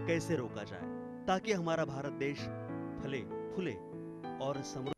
कैसे रोका जाए ताकि हमारा भारत देश फले फूले और समृद्ध।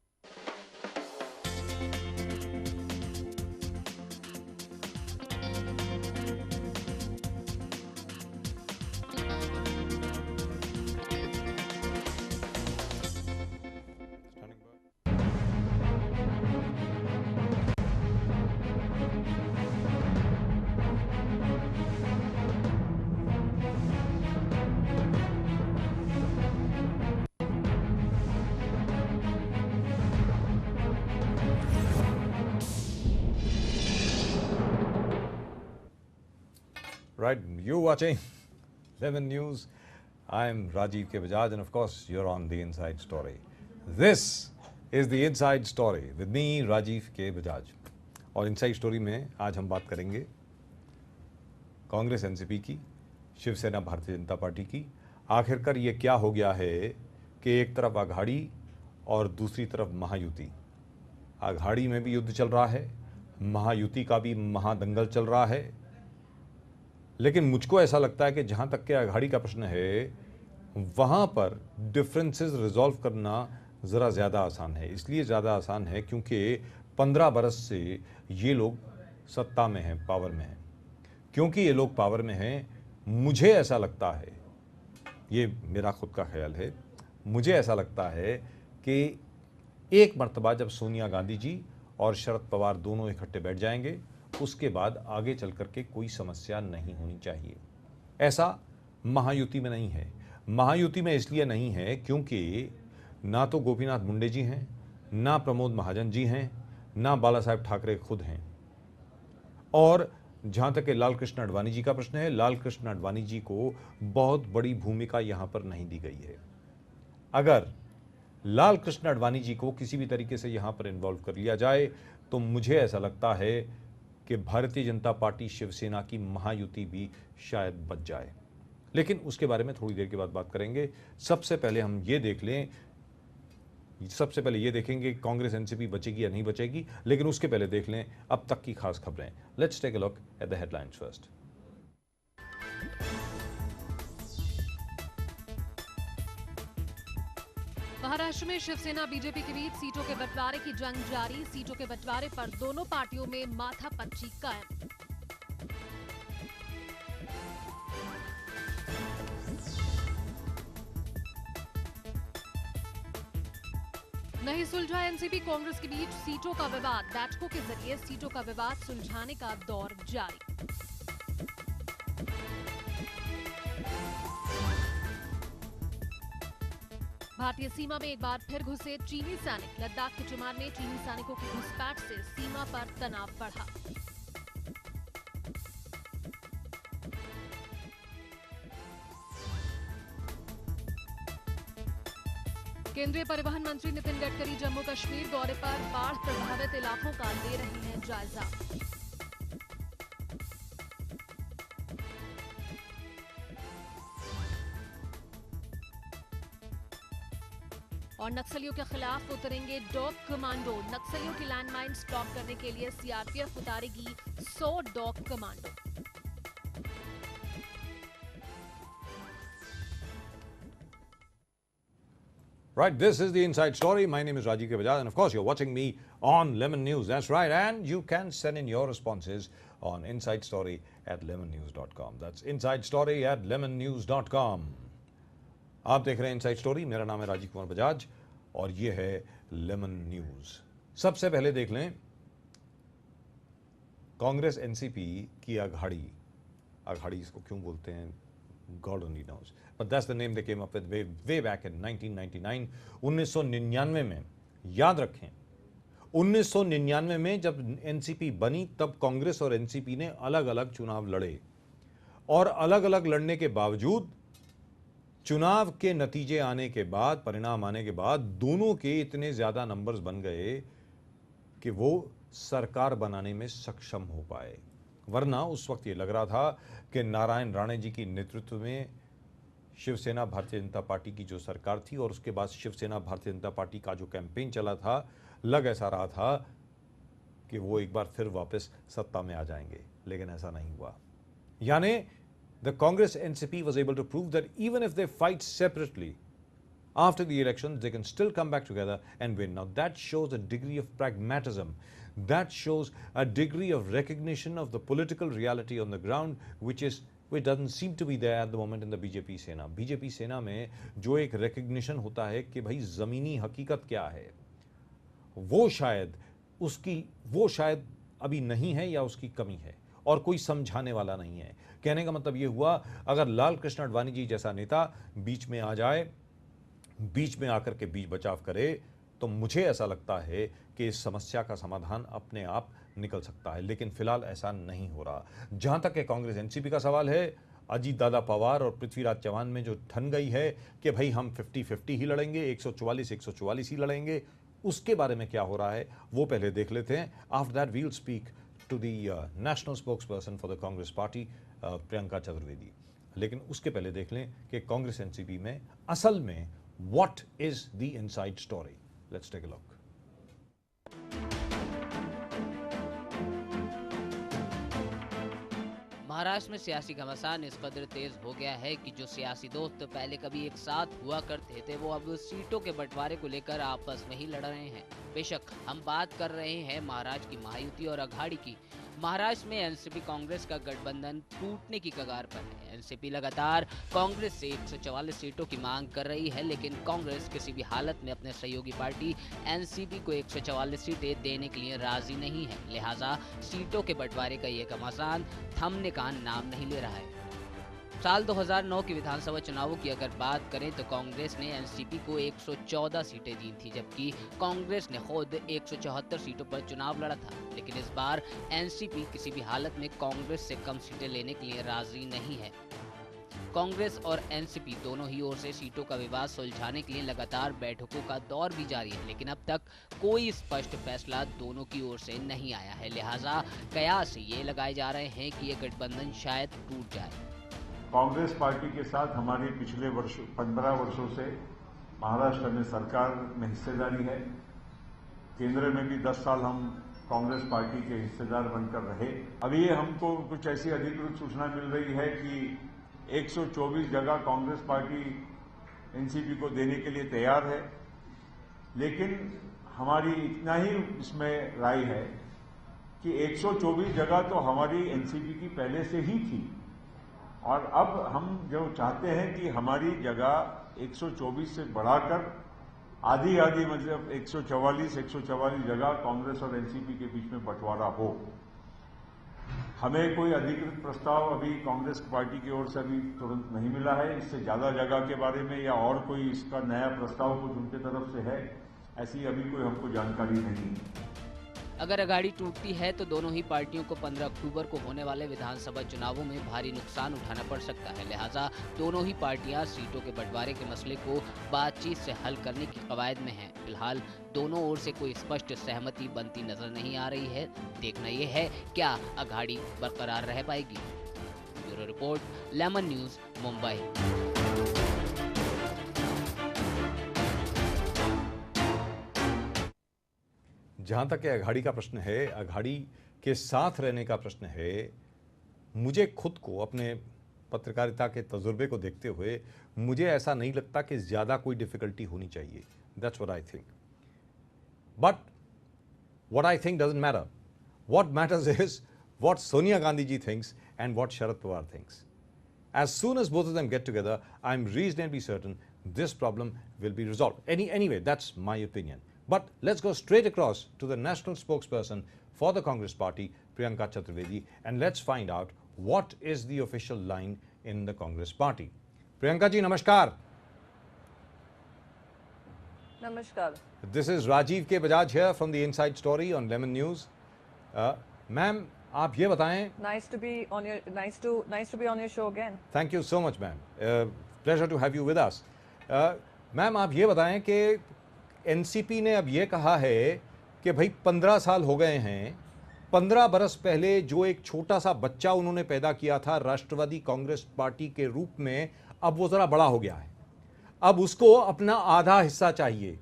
Right, you watching Lemon News. I'm Rajiv K. Bajaj, and of course, you're on the Inside Story. This is the Inside Story with me, Rajiv K. Bajaj. और इनसाइड स्टोरी में आज हम बात करेंगे कांग्रेस एनसीपी की, शिवसेना भारतीय जनता पार्टी की। आखिरकार ये क्या हो गया है कि एक तरफ अघाड़ी और दूसरी तरफ महायुति। अघाड़ी में भी युद्ध चल रहा है, महायुति का भी महादंगल चल रहा है। लेकिन मुझको ऐसा लगता है कि जहाँ तक के अघाड़ी का प्रश्न है, वहाँ पर डिफरेंसेस रिजॉल्व करना ज़रा ज़्यादा आसान है। इसलिए ज़्यादा आसान है क्योंकि 15 बरस से ये लोग सत्ता में हैं, पावर में हैं। क्योंकि ये लोग पावर में हैं, मुझे ऐसा लगता है, ये मेरा खुद का ख्याल है, मुझे ऐसा लगता है कि एक मर्तबा जब सोनिया गांधी जी और शरद पवार दोनों इकट्ठे बैठ जाएंगे, उसके बाद आगे चल करके कोई समस्या नहीं होनी चाहिए। ऐसा महायुति में नहीं है। महायुति में इसलिए नहीं है क्योंकि ना तो गोपीनाथ मुंडे जी हैं, ना प्रमोद महाजन जी हैं, ना बाला साहेब ठाकरे खुद हैं। और जहाँ तक लाल कृष्ण आडवाणी जी का प्रश्न है, लाल कृष्ण आडवाणी जी को बहुत बड़ी भूमिका यहाँ पर नहीं दी गई है। अगर लाल कृष्ण आडवाणी जी को किसी भी तरीके से यहाँ पर इन्वॉल्व कर लिया जाए तो मुझे ऐसा लगता है कि भारतीय जनता पार्टी शिवसेना की महायुति भी शायद बच जाए। लेकिन उसके बारे में थोड़ी देर के बाद बात करेंगे। सबसे पहले हम ये देख लें, सबसे पहले ये देखेंगे कांग्रेस एनसीपी बचेगी या नहीं बचेगी, लेकिन उसके पहले देख लें अब तक की खास खबरें। Let's take a look at the headlines first. Maharashtra में शिवसेना बीजेपी के बीच सीटों के बंटवारे की जंग जारी। सीटों के बंटवारे पर दोनों पार्टियों में माथापच्ची कायम। नहीं सुलझा एनसीपी कांग्रेस के बीच सीटों का विवाद। बैठकों के जरिए सीटों का विवाद सुलझाने का दौर जारी। भारतीय सीमा में एक बार फिर घुसे चीनी सैनिक। लद्दाख के चुमार में चीनी सैनिकों की घुसपैठ से सीमा पर तनाव बढ़ा। केंद्रीय परिवहन मंत्री नितिन गडकरी जम्मू कश्मीर दौरे पर। बाढ़ प्रभावित इलाकों का ले रहे हैं जायजा। और नक्सलियों के खिलाफ उतरेंगे डॉग कमांडो। नक्सलियों की लैंडमाइन स्टॉप करने के लिए सीआरपीएफ उतारेगी 100 dog commando. Right, this is the Inside Story. My name is Rajiv K. Bajaj, and of course, you're watching me on Lemon News. That's right, and you can send in your responses on insidestory@lemonnews.com. That's insidestory@lemonnews.com. आप देख रहे हैं inside story. मेरा नाम है राजीव कुमार बजाज और ये है लेमन न्यूज। सबसे पहले देख लें कांग्रेस एनसीपी की अघाड़ी। अघाड़ी इसको क्यों बोलते हैं, God only knows, but that's the name they came up with way back in 1999। 1999 में, याद रखें, 1999 में जब एनसीपी बनी तब कांग्रेस और एनसीपी ने अलग अलग चुनाव लड़े और अलग अलग लड़ने के बावजूद चुनाव के नतीजे आने के बाद, परिणाम आने के बाद दोनों के इतने ज्यादा नंबर्स बन गए कि वो सरकार बनाने में सक्षम हो पाए। वरना उस वक्त ये लग रहा था कि नारायण राणे जी की नेतृत्व में शिवसेना भारतीय जनता पार्टी की जो सरकार थी और उसके बाद शिवसेना भारतीय जनता पार्टी का जो कैंपेन चला था, लग ऐसा रहा था कि वो एक बार फिर वापस सत्ता में आ जाएंगे, लेकिन ऐसा नहीं हुआ। यानी the Congress NCP was able to prove that even if they fight separately after the elections, they can still come back together and win. Now that shows a degree of pragmatism. That shows a degree of recognition of the political reality on the ground, which doesn't seem to be there at the moment in the BJP सेना. BJP सेना में जो एक recognition होता है कि भाई ज़मीनी हकीकत क्या है, वो शायद अभी नहीं है या उसकी कमी है और कोई समझाने वाला नहीं है. कहने का मतलब ये हुआ, अगर लाल कृष्ण आडवाणी जी जैसा नेता बीच में आ जाए, बीच में आकर के बीच बचाव करे, तो मुझे ऐसा लगता है कि इस समस्या का समाधान अपने आप निकल सकता है. लेकिन फिलहाल ऐसा नहीं हो रहा. जहां तक कांग्रेस एनसीपी का सवाल है, अजीत दादा पवार और पृथ्वीराज चौहान में जो ठन गई है कि भाई हम 50-50 ही लड़ेंगे, 144 ही लड़ेंगे, उसके बारे में क्या हो रहा है वो पहले देख लेते हैं. After that we will speak to the national spokesperson for the Congress party Priyanka Chaturvedi. लेकिन उसके पहले देख लें कि कांग्रेस एनसीपी में असल में what is the inside story. Let's take a look. Maharashtra में सियासी घमासान इस कदर तेज हो गया है कि जो सियासी दोस्त पहले कभी एक साथ हुआ करते थे, वो अब सीटों के बंटवारे को लेकर आपस में ही लड़ रहे हैं. बेशक हम बात कर रहे हैं महाराष्ट्र की महायुति और अघाड़ी की. महाराष्ट्र में एनसीपी कांग्रेस का गठबंधन टूटने की कगार पर है. एनसीपी लगातार कांग्रेस से 144 सीटों की मांग कर रही है, लेकिन कांग्रेस किसी भी हालत में अपने सहयोगी पार्टी एनसीपी को 144 सीटें देने के लिए राजी नहीं है. लिहाजा सीटों के बंटवारे का ये घमासान थमने का नाम नहीं ले रहा है. साल 2009 के विधानसभा चुनावों की अगर बात करें तो कांग्रेस ने एनसीपी को 114 सीटें दी थी, जबकि कांग्रेस ने खुद 174 सीटों पर चुनाव लड़ा था. लेकिन इस बार एनसीपी किसी भी हालत में कांग्रेस से कम सीटें लेने के लिए राजी नहीं है. कांग्रेस और एनसीपी दोनों ही ओर से सीटों का विवाद सुलझाने के लिए लगातार बैठकों का दौर भी जारी है, लेकिन अब तक कोई स्पष्ट फैसला दोनों की ओर से नहीं आया है. लिहाजा कयास ये लगाए जा रहे हैं कि ये गठबंधन शायद टूट जाए. कांग्रेस पार्टी के साथ हमारी पिछले 15 वर्षों से महाराष्ट्र में सरकार में हिस्सेदारी है. केंद्र में भी 10 साल हम कांग्रेस पार्टी के हिस्सेदार बनकर रहे. अभी हमको कुछ ऐसी अधिकृत सूचना मिल रही है कि 124 जगह कांग्रेस पार्टी एनसीपी को देने के लिए तैयार है. लेकिन हमारी इतना ही इसमें राय है कि 124 जगह तो हमारी एनसीपी की पहले से ही थी, और अब हम जो चाहते हैं कि हमारी जगह 124 से बढ़ाकर आधी मतलब 144 जगह कांग्रेस और एनसीपी के बीच में बंटवारा हो. हमें कोई अधिकृत प्रस्ताव अभी कांग्रेस पार्टी की ओर से अभी तुरंत नहीं मिला है. इससे ज्यादा जगह के बारे में या और कोई इसका नया प्रस्ताव कुछ उनके तरफ से है, ऐसी अभी कोई हमको जानकारी नहीं है. अगर अघाड़ी टूटती है तो दोनों ही पार्टियों को 15 अक्टूबर को होने वाले विधानसभा चुनावों में भारी नुकसान उठाना पड़ सकता है. लिहाजा दोनों ही पार्टियां सीटों के बंटवारे के मसले को बातचीत से हल करने की कवायद में हैं. फिलहाल दोनों ओर से कोई स्पष्ट सहमति बनती नजर नहीं आ रही है. देखना यह है क्या अघाड़ी बरकरार रह पाएगी. Bureau report, Lemon News, Mumbai. जहाँ तक अघाड़ी का प्रश्न है, अघाड़ी के साथ रहने का प्रश्न है, मुझे खुद को अपने पत्रकारिता के तजुर्बे को देखते हुए मुझे ऐसा नहीं लगता कि ज़्यादा कोई डिफ़िकल्टी होनी चाहिए. That's what I think. But what I think doesn't matter. What matters is what Sonia Gandhi ji thinks and what Sharad Pawar thinks. As soon as both of them get together, I'm reasonably certain this problem will be resolved. Anyway, that's my opinion. But let's go straight across to the national spokesperson for the Congress party, Priyanka Chaturvedi, and let's find out what is the official line in the Congress party. Priyanka ji, namaskar. Namaskar. This is Rajiv K. Bajaj here from the Inside Story on Lemon News. Ma'am, आप ये बताएं. Nice to be on your show again. Thank you so much, ma'am. Pleasure to have you with us. Ma'am, आप ये बताएं कि NCP ने अब ये कहा है कि भाई 15 साल हो गए हैं. 15 बरस पहले जो एक छोटा सा बच्चा उन्होंने पैदा किया था राष्ट्रवादी कांग्रेस पार्टी के रूप में, अब वो जरा बड़ा हो गया है. अब उसको अपना आधा हिस्सा चाहिए.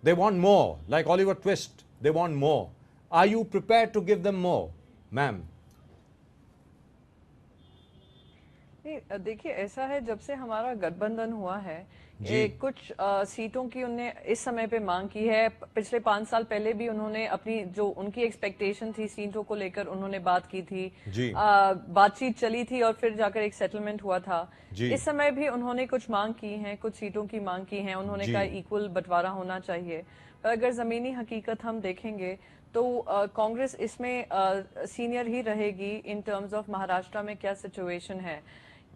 They want more, like Oliver Twist, they want more. Are you prepared to give them more, ma'am? नहीं, देखिए ऐसा है, जब से हमारा गठबंधन हुआ है जी। कुछ सीटों की उनने इस समय पे मांग की है। पिछले 5 साल पहले भी उन्होंने अपनी जो उनकी एक्सपेक्टेशन थी सीटों को लेकर उन्होंने बात की थी। जी। बातचीत चली थी और फिर जाकर एक सेटलमेंट हुआ था। जी। इस समय भी उन्होंने कुछ मांग की है, कुछ सीटों की मांग की है। उन्होंने जी। कहा इक्वल बंटवारा होना चाहिए। पर अगर जमीनी हकीकत हम देखेंगे तो कांग्रेस इसमें सीनियर ही रहेगी इन टर्म्स ऑफ महाराष्ट्र में क्या सिचुएशन है।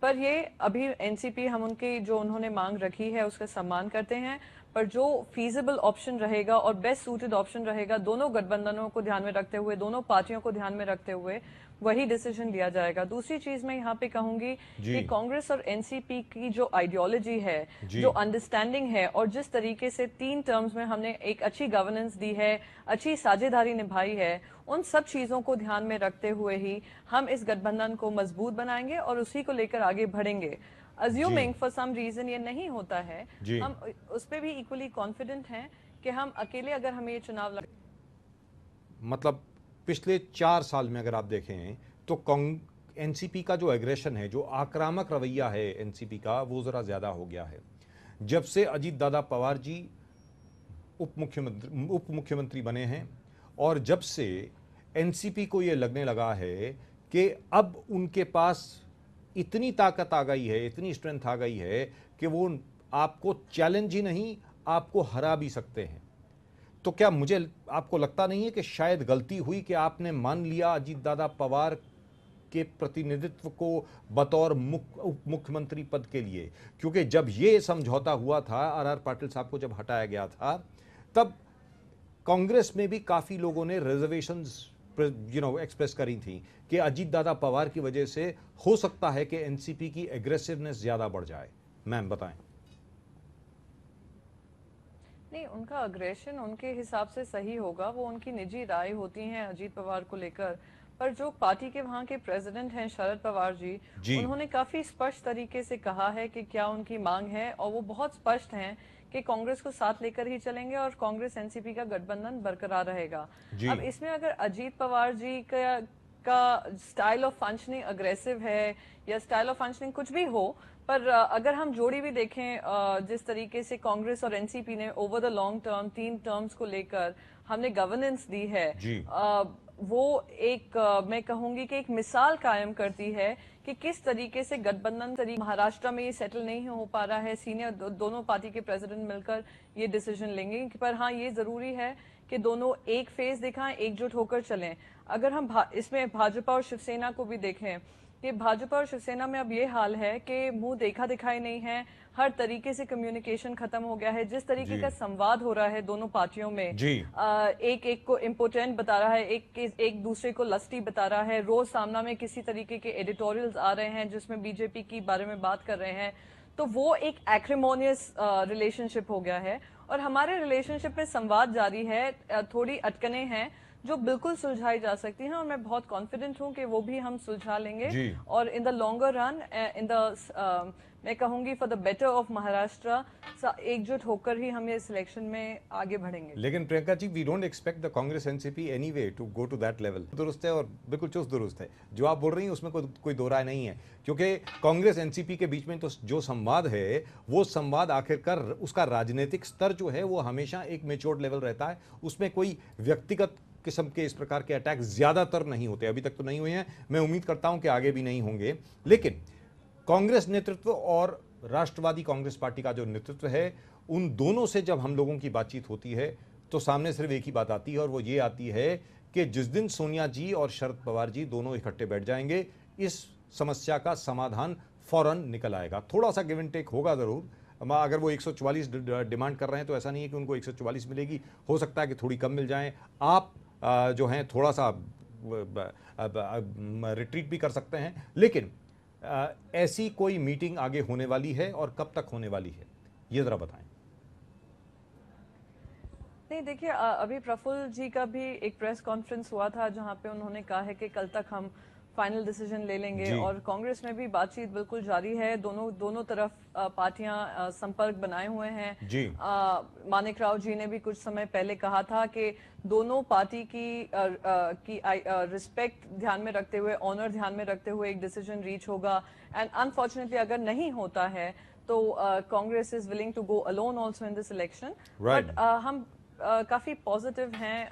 पर ये अभी एनसीपी, हम उनकी जो उन्होंने मांग रखी है उसका सम्मान करते हैं, पर जो फीजिबल ऑप्शन रहेगा और बेस्ट सूटेड ऑप्शन रहेगा दोनों गठबंधनों को ध्यान में रखते हुए, दोनों पार्टियों को ध्यान में रखते हुए वही डिसीजन लिया जाएगा। दूसरी चीज मैं यहाँ पे कहूंगी जी। कि कांग्रेस और एनसीपी की जो आइडियोलॉजी है, जी। जो अंडरस्टैंडिंग है और जिस तरीके से 3 टर्म्स में हमने एक अच्छी गवर्नेंस दी है, अच्छी साझेदारी निभाई है, उन सब चीजों को ध्यान में रखते हुए ही हम इस गठबंधन को मजबूत बनाएंगे और उसी को लेकर आगे बढ़ेंगे। अज्यूमिंग फॉर सम रीजन ये नहीं होता है, जी। हम उस पर भी इक्वली कॉन्फिडेंट हैं कि हम अकेले अगर हमें ये चुनाव मतलब पिछले 4 साल में अगर आप देखें तो एनसीपी का जो एग्रेशन है, जो आक्रामक रवैया है एनसीपी का, वो ज़रा ज़्यादा हो गया है। जब से अजीत दादा पवार जी उप मुख्यमंत्री बने हैं और जब से एनसीपी को ये लगने लगा है कि अब उनके पास इतनी ताकत आ गई है, इतनी स्ट्रेंथ आ गई है कि वो आपको चैलेंज ही नहीं, आपको हरा भी सकते हैं। तो क्या आपको लगता नहीं है कि शायद गलती हुई कि आपने मान लिया अजीत दादा पवार के प्रतिनिधित्व को बतौर उप मुख्यमंत्री पद के लिए? क्योंकि जब ये समझौता हुआ था, आर पाटिल साहब को जब हटाया गया था, तब कांग्रेस में भी काफी लोगों ने रिजर्वेशंस एक्सप्रेस करी थी कि अजीत दादा पवार की वजह से हो सकता है कि एनसीपी की एग्रेसिवनेस ज्यादा बढ़ जाए। मैम बताएं। नहीं, उनका अग्रेशन उनके हिसाब से सही होगा, वो उनकी निजी राय होती हैं अजीत पवार को लेकर। पर जो पार्टी के वहाँ के प्रेसिडेंट हैं शरद पवार जी, उन्होंने काफी स्पष्ट तरीके से कहा है कि क्या उनकी मांग है और वो बहुत स्पष्ट हैं कि कांग्रेस को साथ लेकर ही चलेंगे और कांग्रेस एनसीपी का गठबंधन बरकरार रहेगा। अब इसमें अगर अजीत पवार जी का स्टाइल ऑफ फंक्शनिंग अग्रेसिव है या स्टाइल ऑफ फंक्शनिंग कुछ भी हो, पर अगर हम जोड़ी भी देखें जिस तरीके से कांग्रेस और एनसीपी ने over the long term 3 terms को लेकर हमने गवर्नेंस दी है, वो एक मैं कहूंगी कि एक मिसाल कायम करती है कि किस तरीके से गठबंधन महाराष्ट्र में ये सेटल नहीं हो पा रहा है। सीनियर दोनों पार्टी के प्रेसिडेंट मिलकर ये डिसीजन लेंगे, पर हाँ ये जरूरी है कि दोनों एक फेज दिखाएं, एकजुट होकर चलें। अगर हम इसमें भाजपा और शिवसेना को भी देखें कि भाजपा और शिवसेना में अब ये हाल है कि मुंह देखा दिखाई नहीं है, हर तरीके से कम्युनिकेशन खत्म हो गया है। जिस तरीके का संवाद हो रहा है दोनों पार्टियों में, एक एक को इम्पोर्टेंट बता रहा है, एक दूसरे को लस्टी बता रहा है, रोज सामना में किसी तरीके के एडिटोरियल्स आ रहे हैं जिसमें बीजेपी की बारे में बात कर रहे हैं, तो वो एक एक्रिमोनियस रिलेशनशिप हो गया है। और हमारे रिलेशनशिप में संवाद जारी है, थोड़ी अटकनें हैं जो बिल्कुल सुलझाई जा सकती हैं और मैं बहुत कॉन्फिडेंट हूं कि वो भी हम सुलझा लेंगे और in the longer run, in the मैं कहूंगी for the better of Maharashtra, एकजुट होकर ही हम ये सिलेक्शन में आगे बढ़ेंगे। लेकिन Priyanka ji, we don't expect the Congress NCP anyway to go to that level. दुरुस्त है और बिल्कुल चुस्त दुरुस्त है जो आप बोल रही हैं, उसमें कोई दो राय नहीं है। क्योंकि कांग्रेस एनसीपी के बीच में तो जो संवाद है, वो संवाद आखिरकार उसका राजनीतिक स्तर जो है वो हमेशा एक मेच्योर्ड लेवल रहता है। उसमें कोई व्यक्तिगत किस्म के इस प्रकार के अटैक ज्यादातर नहीं होते, अभी तक तो नहीं हुए हैं, मैं उम्मीद करता हूं कि आगे भी नहीं होंगे। लेकिन कांग्रेस नेतृत्व और राष्ट्रवादी कांग्रेस पार्टी का जो नेतृत्व है, उन दोनों से जब हम लोगों की बातचीत होती है तो सामने सिर्फ एक ही बात आती है और वो ये आती है कि जिस दिन सोनिया जी और शरद पवार जी दोनों इकट्ठे बैठ जाएंगे, इस समस्या का समाधान फौरन निकल आएगा। थोड़ा सा गिव एंड टेक होगा जरूर। अगर वो 144 डिमांड कर रहे हैं तो ऐसा नहीं है कि उनको 144 मिलेगी, हो सकता है कि थोड़ी कम मिल जाए। आप जो हैं थोड़ा सा रिट्रीट भी कर सकते हैं। लेकिन ऐसी कोई मीटिंग आगे होने वाली है और कब तक होने वाली है, ये जरा बताएं। नहीं, देखिए अभी प्रफुल्ल जी का भी एक प्रेस कॉन्फ्रेंस हुआ था जहां पे उन्होंने कहा है कि कल तक हम फाइनल डिसीजन ले लेंगे। और कांग्रेस में भी बातचीत बिल्कुल जारी है, दोनों तरफ पार्टियां संपर्क बनाए हुए हैं। मानिक राव जी ने भी कुछ समय पहले कहा था कि दोनों पार्टी की रिस्पेक्ट ध्यान में रखते हुए, ऑनर ध्यान में रखते हुए एक डिसीजन रीच होगा। एंड अनफॉर्चुनेटली अगर नहीं होता है तो Congress is willing to alone also in this election. But हम काफी पॉजिटिव हैं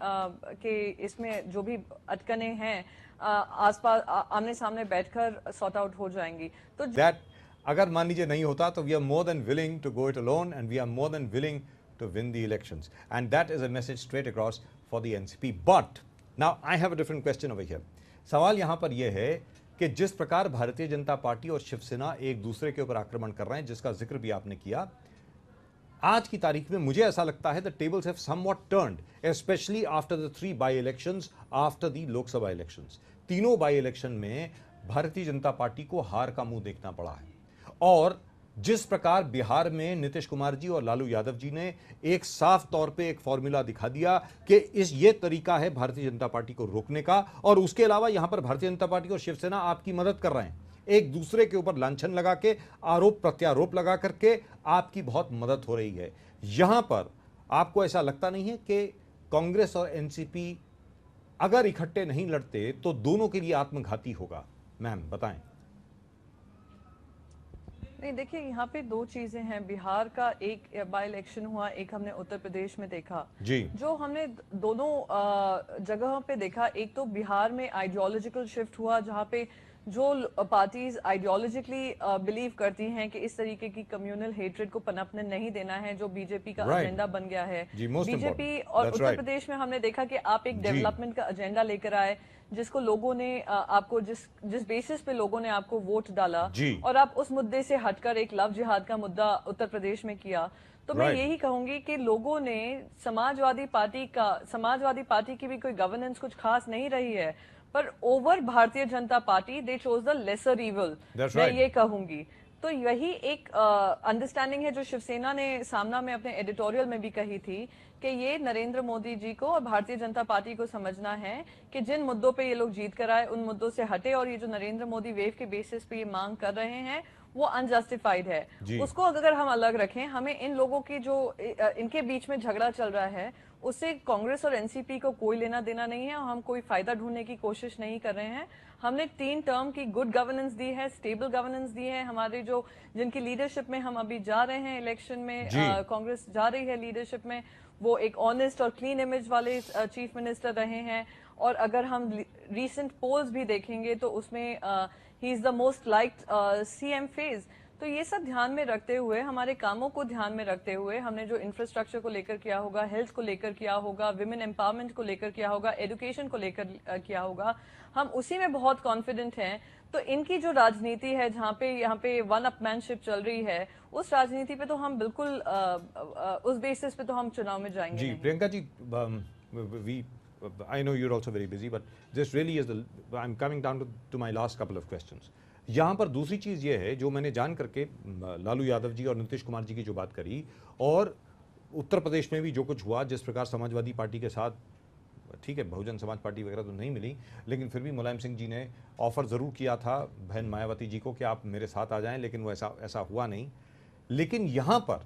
कि इसमें जो भी अटकनें हैं आसपास आमने सामने बैठकर सॉर्ट आउट हो जाएंगी। तो दैट अगर मान लीजिए नहीं होता तो we are more than willing to go it alone and we are more than willing to win the elections and that is a message straight across for the NCP. But now I have a different question over here. सवाल यहां पर यह है कि जिस प्रकार भारतीय Janata party और शिवसेना एक दूसरे के ऊपर आक्रमण कर रहे हैं, जिसका जिक्र भी आपने किया, आज की तारीख में मुझे ऐसा लगता है the tables have somewhat turned specially after the 3 by elections after the Lok Sabha elections. तीनों बाई इलेक्शन में भारतीय जनता पार्टी को हार का मुंह देखना पड़ा है। और जिस प्रकार बिहार में नीतीश कुमार जी और लालू यादव जी ने एक साफ तौर पे एक फॉर्मूला दिखा दिया कि ये तरीका है भारतीय जनता पार्टी को रोकने का, और उसके अलावा यहां पर भारतीय जनता पार्टी और शिवसेना आपकी मदद कर रहे हैं, एक दूसरे के ऊपर लांछन लगा के, आरोप प्रत्यारोप लगा करके आपकी बहुत मदद हो रही है। यहां पर आपको ऐसा लगता नहीं है कि कांग्रेस और एनसीपी अगर इकट्ठे नहीं लड़ते तो दोनों के लिए आत्मघाती होगा? मैम बताएं। नहीं, देखिए यहाँ पे दो चीजें हैं। बिहार का एक बाई इलेक्शन हुआ, एक हमने उत्तर प्रदेश में देखा जी। जो हमने दोनों जगहों पे देखा, एक तो बिहार में आइडियोलॉजिकल शिफ्ट हुआ जहाँ पे जो पार्टीज आइडियोलॉजिकली बिलीव करती हैं कि इस तरीके की कम्युनल हेट्रेड को पनपने नहीं देना है, जो बीजेपी का एजेंडा बन गया है। बीजेपी और उत्तर प्रदेश में हमने देखा कि आप एक डेवलपमेंट का एजेंडा लेकर आए, जिसको लोगों ने आपको जिस बेसिस पे लोगों ने आपको वोट डाला, और आप उस मुद्दे से हटकर एक लव जिहाद का मुद्दा उत्तर प्रदेश में किया। तो मैं यही कहूंगी कि लोगों ने समाजवादी पार्टी की भी कोई गवर्नेंस कुछ खास नहीं रही है, पर ओवर भारतीय Janata party they chose the lesser evil, मैं ये कहूंगी। तो यही एक अंडरस्टैंडिंग है जो शिवसेना ने सामना में अपने एडिटोरियल में भी कही थी कि ये नरेंद्र मोदी जी को और भारतीय जनता पार्टी को समझना है कि जिन मुद्दों पे ये लोग जीत कर आए उन मुद्दों से हटे, और ये जो नरेंद्र मोदी वेव के बेसिस पे ये मांग कर रहे हैं वो अनजस्टिफाइड है। उसको अगर हम अलग रखें, हमें इन लोगों की जो इनके बीच में झगड़ा चल रहा है उससे कांग्रेस और एनसीपी को कोई लेना देना नहीं है, और हम कोई फायदा ढूंढने की कोशिश नहीं कर रहे हैं। हमने 3 टर्म की गुड गवर्नेंस दी है, स्टेबल गवर्नेंस दी है। हमारे जो जिनकी लीडरशिप में हम अभी जा रहे हैं इलेक्शन में, कांग्रेस जा रही है लीडरशिप में, वो एक ऑनेस्ट और क्लीन इमेज वाले चीफ मिनिस्टर रहे हैं। और अगर हम रीसेंट पोल्स भी देखेंगे तो उसमें he is the most liked CM phase. तो ये सब ध्यान में रखते हुए, हमारे कामों को ध्यान में रखते हुए, हमने जो इंफ्रास्ट्रक्चर को लेकर किया होगा, हेल्थ को लेकर किया होगा, विमेन एम्पावरमेंट को लेकर किया होगा, एजुकेशन को लेकर किया होगा, हम उसी में बहुत कॉन्फिडेंट हैं। तो इनकी जो राजनीति है, जहाँ पे यहाँ पे वन अपमैनशिप चल रही है, उस राजनीति पे तो हम बिल्कुल उस बेसिस पे तो हम चुनाव में जाएंगे जी। नहीं। Priyanka ji, I know you're also very busy, but this really is I'm coming down to my last couple of questions. यहाँ पर दूसरी चीज़ ये है जो मैंने जान करके लालू यादव जी और नीतीश कुमार जी की जो बात करी, और उत्तर प्रदेश में भी जो कुछ हुआ, जिस प्रकार समाजवादी पार्टी के साथ, ठीक है बहुजन समाज पार्टी वगैरह तो नहीं मिली, लेकिन फिर भी मुलायम सिंह जी ने ऑफर ज़रूर किया था बहन मायावती जी को कि आप मेरे साथ आ जाएं, लेकिन वो ऐसा हुआ नहीं। लेकिन यहाँ पर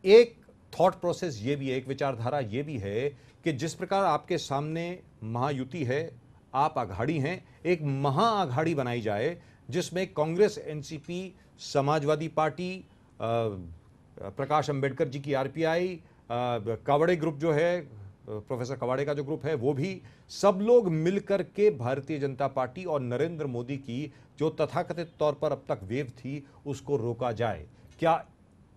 एक थॉट प्रोसेस ये भी है, एक विचारधारा ये भी है कि जिस प्रकार आपके सामने महायुति है, आप आघाड़ी हैं, एक महाआघाड़ी बनाई जाए जिसमें कांग्रेस, एनसीपी, समाजवादी पार्टी, प्रकाश अंबेडकर जी की आरपीआई, कावड़े ग्रुप जो है, प्रोफेसर कवाड़े का जो ग्रुप है, वो भी सब लोग मिलकर के भारतीय जनता पार्टी और नरेंद्र मोदी की जो तथाकथित तौर पर अब तक वेव थी उसको रोका जाए। क्या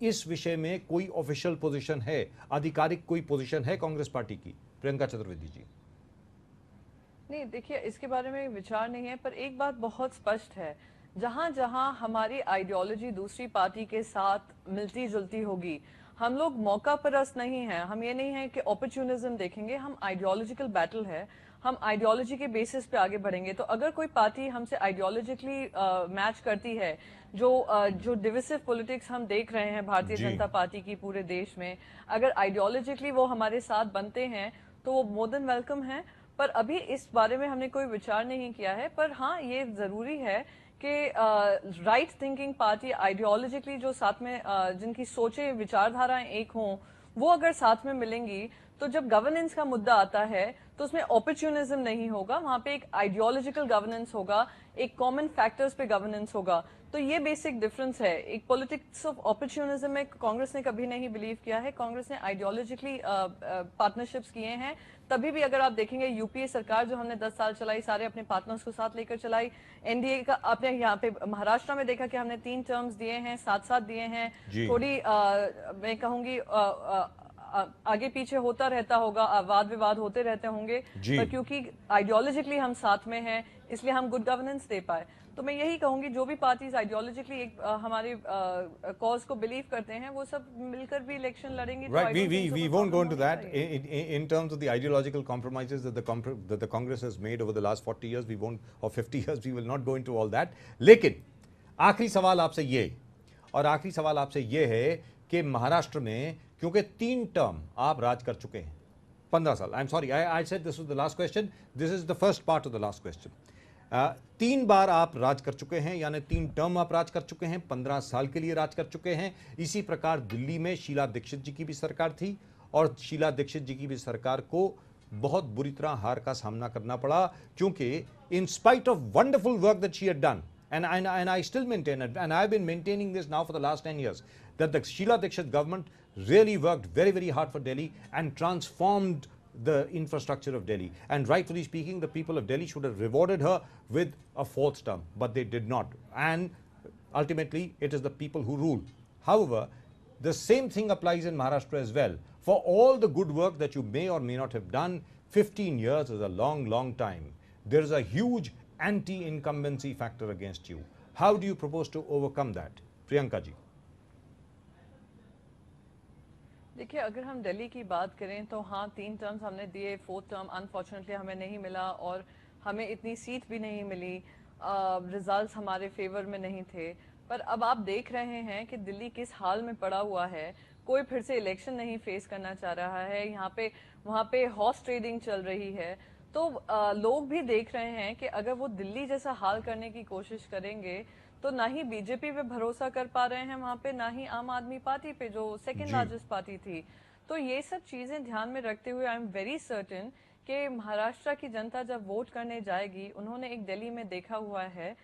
इस विषय में कोई ऑफिशियल पोजीशन है, आधिकारिक कोई पोजीशन है कांग्रेस पार्टी की? प्रियंका चतुर्वेदी जी। नहीं, देखिए इसके बारे में विचार नहीं है, पर एक बात बहुत स्पष्ट है, जहां जहां हमारी आइडियोलॉजी दूसरी पार्टी के साथ मिलती जुलती होगी, हम लोग मौका परस्त नहीं हैं। हम ये नहीं है कि अपॉर्चुनिज्म देखेंगे, हम आइडियोलॉजिकल बैटल है, हम आइडियोलॉजी के बेसिस पे आगे बढ़ेंगे। तो अगर कोई पार्टी हमसे आइडियोलॉजिकली मैच करती है, जो डिविसिव पॉलिटिक्स हम देख रहे हैं भारतीय जनता पार्टी की पूरे देश में, अगर आइडियोलॉजिकली वो हमारे साथ बनते हैं तो वो मोर देन वेलकम है। पर अभी इस बारे में हमने कोई विचार नहीं किया है। पर हाँ, ये जरूरी है कि राइट थिंकिंग पार्टी आइडियोलॉजिकली जो साथ में जिनकी सोचें विचारधाराएं एक हों, वो अगर साथ में मिलेंगी तो जब गवर्नेंस का मुद्दा आता है तो उसमें अपॉर्चुनिज्म नहीं होगा, वहां पे एक आइडियोलॉजिकल गवर्नेंस होगा, एक कॉमन फैक्टर्स पे गवर्नेंस होगा। तो ये बेसिक डिफरेंस है। एक पॉलिटिक्स ऑफ अपॉर्चुनिज्म में कांग्रेस ने कभी नहीं बिलीव किया है। कांग्रेस ने आइडियोलॉजिकली पार्टनरशिप्स किए हैं। तभी भी अगर आप देखेंगे यूपीए सरकार जो हमने 10 साल चलाई, सारे अपने पार्टनर्स को साथ लेकर चलाई। एनडीए का आपने यहाँ पे महाराष्ट्र में देखा कि हमने 3 टर्म्स दिए हैं, साथ साथ दिए हैं। थोड़ी मैं कहूंगी आगे पीछे होता रहता होगा, वाद विवाद होते रहते होंगे, पर क्योंकि आइडियोलॉजिकली हम साथ में हैं इसलिए हम गुड गवर्नेंस दे पाए। तो मैं यही कहूंगी जो भी पार्टीज आइडियोलॉजिकली एक हमारे कॉज को बिलीव करते हैं वो सब मिलकर भी इलेक्शन लड़ेंगे। Right, we won't go into that in terms of the ideological compromises that the Congress has made over the last 40 years. We won't, or 50 years, we will not go into all that. लेकिन आखिरी सवाल आपसे ये, और आखिरी सवाल आपसे ये है कि महाराष्ट्र में क्योंकि 3 टर्म आप राज कर चुके हैं, 15 साल, I am sorry, I said this was the last question, this is the first part of the last question. 3 बार आप राज कर चुके हैं, यानी 3 टर्म आप राज कर चुके हैं, 15 साल के लिए राज कर चुके हैं। इसी प्रकार दिल्ली में शीला दीक्षित जी की भी सरकार थी और शीला दीक्षित जी की भी सरकार को बहुत बुरी तरह हार का सामना करना पड़ा, क्योंकि in spite of wonderful work that she had done, and I still maintain it, and I've been maintaining this now for the last 10 years, that the Sheila Dikshit government really worked very, very hard for Delhi and transformed the infrastructure of Delhi. And rightfully speaking, the people of Delhi should have rewarded her with a 4th term, but they did not. And ultimately, it is the people who rule. However, the same thing applies in Maharashtra as well. For all the good work that you may or may not have done, 15 years is a long, long time. There is a huge anti-incumbency factor against you. How do you propose to overcome that? Priyanka ji. देखिए, अगर हम दिल्ली की बात करें तो हाँ, 3 terms हमने दिए, 4th टर्म अनफॉर्चुनेटली हमें नहीं मिला और हमें इतनी सीट भी नहीं मिली, रिजल्ट्स हमारे फेवर में नहीं थे। पर अब आप देख रहे हैं कि दिल्ली किस हाल में पड़ा हुआ है। कोई फिर से इलेक्शन नहीं फेस करना चाह रहा है, यहाँ पे वहाँ पे हॉर्स ट्रेडिंग चल रही है। तो लोग भी देख रहे हैं कि अगर वो दिल्ली जैसा हाल करने की कोशिश करेंगे तो ना ही बीजेपी पे भरोसा कर पा रहे हैं वहां पे, ना ही आम आदमी पार्टी पे जो सेकंड लार्जेस्ट पार्टी थी। तो ये सब चीजें ध्यान में रखते हुए आई एम वेरी सर्टेन कि महाराष्ट्र की जनता जब वोट करने जाएगी, उन्होंने एक दिल्ली में देखा हुआ है,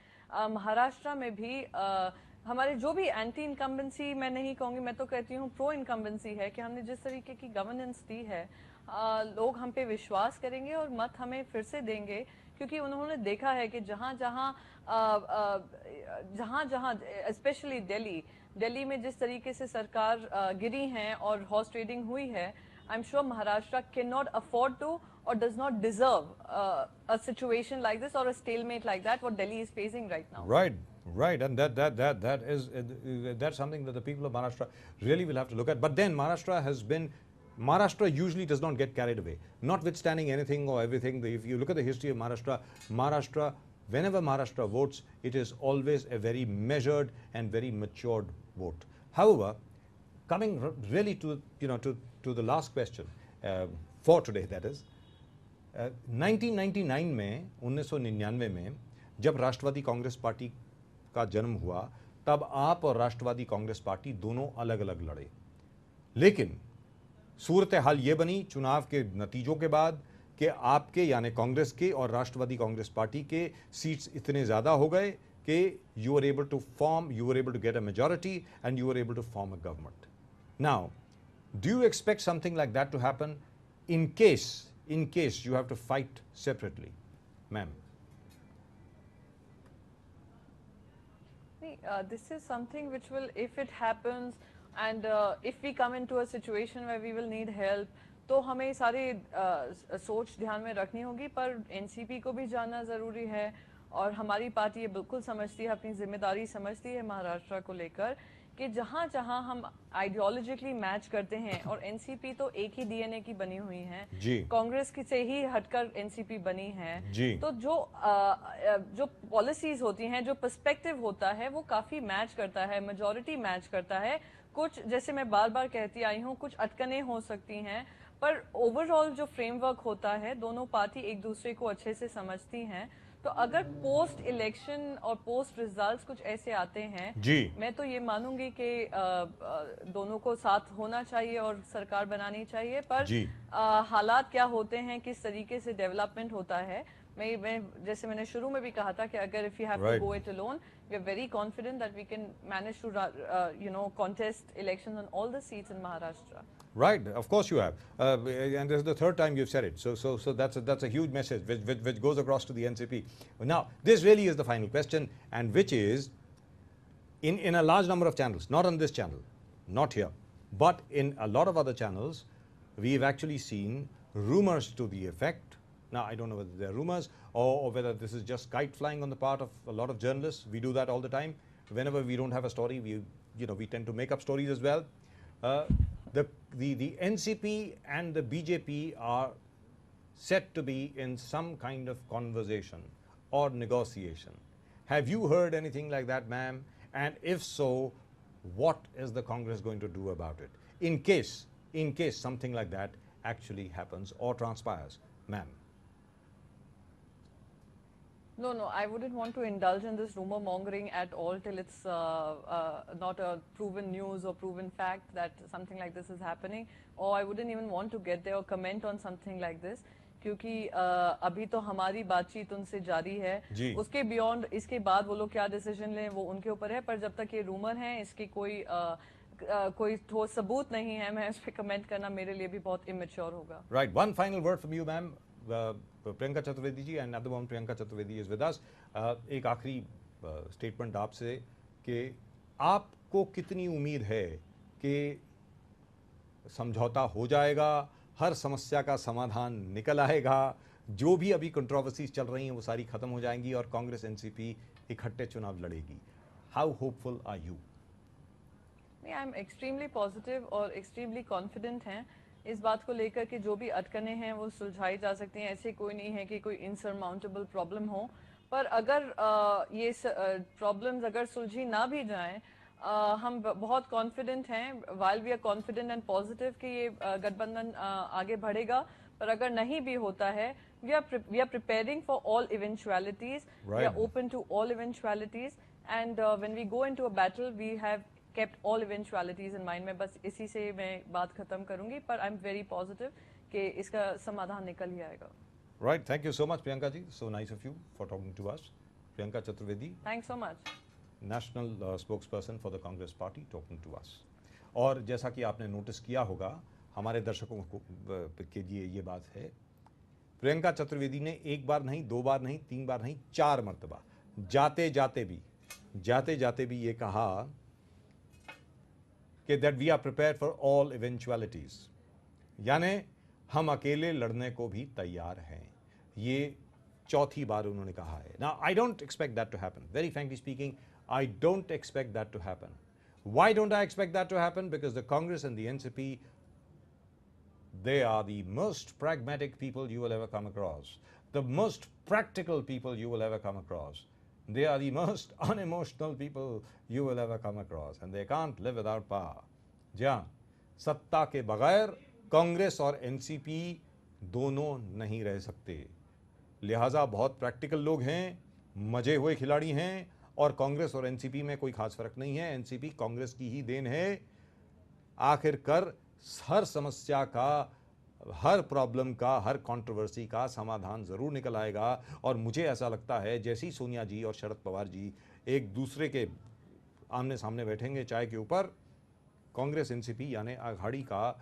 महाराष्ट्र में भी हमारे जो भी एंटी इनकम्बेंसी, मैं नहीं कहूंगी, मैं तो कहती हूँ प्रो इनकम्बेंसी है कि हमने जिस तरीके की गवर्नेंस दी है, लोग हम पे विश्वास करेंगे और मत हमें फिर से देंगे, क्योंकि उन्होंने देखा है कि जहां जहां स्पेशली दिल्ली में जिस तरीके से सरकार गिरी है और हॉर्स ट्रेडिंग हुई है, I am sure Maharashtra can not afford to or does not deserve a situation like this or a stalemate like that what Delhi is facing right now. Right, and that's something that the people of Maharashtra really will have to look at. But then Maharashtra usually does not get carried away, notwithstanding anything or everything. If you look at the history of Maharashtra, whenever Maharashtra votes, it is always a very measured and very matured vote. However, coming really to the last question for today, that is 1999 में 1999 में जब राष्ट्रवादी Congress party का जन्म हुआ, तब आप और राष्ट्रवादी Congress party दोनों अलग अलग लड़े। लेकिन सूरत हाल ये बनी चुनाव के नतीजों के बाद कि आपके यानी कांग्रेस के और राष्ट्रवादी कांग्रेस पार्टी के सीट्स इतने ज़्यादा हो गए कि you were able to get a majority and you were able to form a government. Now, do you expect something like that to happen in case you have to fight separately, ma'am? This is something which will, if it happens and if we come into a situation where we will need help, तो हमें सारी सोच ध्यान में रखनी होगी। पर NCP को भी जानना ज़रूरी है और हमारी पार्टी ये बिल्कुल समझती है, अपनी जिम्मेदारी समझती है महाराष्ट्र को लेकर, कि जहाँ जहाँ हम आइडियोलॉजिकली मैच करते हैं, और एनसीपी तो एक ही डीएनए की बनी हुई है, कांग्रेस की से ही हटकर एनसीपी बनी है, तो जो पॉलिसीज होती हैं, जो पर्सपेक्टिव होता है, वो काफी मैच करता है, मेजॉरिटी मैच करता है। कुछ, जैसे मैं बार बार कहती आई हूँ, कुछ अटकनें हो सकती हैं, पर ओवरऑल जो फ्रेमवर्क होता है, दोनों पार्टी एक दूसरे को अच्छे से समझती हैं। तो अगर पोस्ट इलेक्शन और पोस्ट रिजल्ट्स कुछ ऐसे आते हैं जी, मैं तो ये मानूंगी कि दोनों को साथ होना चाहिए और सरकार बनानी चाहिए। पर जी। हालात क्या होते हैं, किस तरीके से डेवलपमेंट होता है, मैं जैसे मैंने शुरू में भी कहा था कि अगर if you have to go it alone, we are very confident that we can manage to contest elections on all the seats in Maharashtra. Right, of course you have, and this is the third time you've said it. So that's a huge message which goes across to the NCP. Now, this really is the final question, and which is, in a large number of channels, not on this channel, not here, but in a lot of other channels, we've actually seen rumors to the effect. Now, I don't know whether they're rumors or whether this is just kite flying on the part of a lot of journalists. We do that all the time. Whenever we don't have a story, we tend to make up stories as well. The NCP and the BJP are said to be in some kind of conversation or negotiation. Have you heard anything like that, ma'am? And if so, what is the Congress going to do about it? In case something like that actually happens or transpires, ma'am. No, I wouldn't want to indulge in this rumor mongering at all till it's not a proven news or proven fact that something like this is happening, or I wouldn't even want to get there or comment on something like this, क्योंकि अभी तो हमारी बातचीत उनसे जारी है. उसके beyond इसके बाद वो लोग क्या डिसीजन लें वो उनके ऊपर है, पर जब तक ये रूमर है इसकी कोई ठोस सबूत नहीं है, मैं इस पे कमेंट करना मेरे लिए भी बहुत इमेच्योर होगा. Right, one final word from you, ma'am. Priyanka Chaturvedi ji, and at the moment Priyanka Chaturvedi is with us. एक आखिरी स्टेटमेंट आपसे कि आपको कितनी उम्मीद है कि समझौता हो जाएगा, हर समस्या का समाधान निकल आएगा, जो भी अभी कंट्रोवर्सीज चल रही हैं वो सारी खत्म हो जाएंगी और कांग्रेस एनसीपी इकट्ठे चुनाव लड़ेगी. How hopeful are you? I am extremely positive और एक्सट्रीमली कॉन्फिडेंट हैं इस बात को लेकर कि जो भी अटकनें हैं वो सुलझाई जा सकती हैं. ऐसे कोई नहीं है कि कोई इनसरमाउंटेबल प्रॉब्लम हो, पर अगर ये प्रॉब्लम्स अगर सुलझी ना भी जाएं, हम बहुत कॉन्फिडेंट हैं, while we are confident and positive कि ये गठबंधन आगे बढ़ेगा. पर अगर नहीं भी होता है, we are preparing for all eventualities. We are open to all eventualities, and when we go into a battle, we have kept all eventualities in mind. मैं बस इसी से मैं बात खत्म करूंगी, पर I'm very positive कि इसका समाधान निकल ही आएगा. Right, thank you so much, Priyanka ji. So nice of you for talking to us. Priyanka Chaturvedi. Thanks so much. National spokesperson for the Congress Party talking to us. और जैसा कि आपने notice किया होगा, हमारे दर्शकों के लिए ये बात है, प्रियंका चतुर्वेदी ने एक बार नहीं, दो बार नहीं, तीन बार नहीं, 4 मरतबा जाते जाते भी ये कहा कि that we are prepared for all eventualities, यानी हम अकेले लड़ने को भी तैयार हैं. ये चौथी बार उन्होंने कहा है. Now I don't expect that to happen, very frankly speaking, I don't expect that to happen. Why don't I expect that to happen? Because the Congress and the NCP, they are the most pragmatic people you will ever come across, the most practical people you will ever come across. They are the most unemotional people you will ever come across, and they can't live without power. जहाँ सत्ता के बगैर कांग्रेस और NCP दोनों नहीं रह सकते. लिहाजा बहुत प्रैक्टिकल लोग हैं, मजे हुए खिलाड़ी हैं, और कांग्रेस और एनसीपी में कोई खास फर्क नहीं है. एनसीपी कांग्रेस की ही देन है. आखिरकार हर समस्या का, हर प्रॉब्लम का, हर कंट्रोवर्सी का समाधान जरूर निकल आएगा. और मुझे ऐसा लगता है जैसे ही सोनिया जी और शरद पवार जी एक दूसरे के आमने सामने बैठेंगे चाय के ऊपर, कांग्रेस एनसीपी यानी अघाड़ी का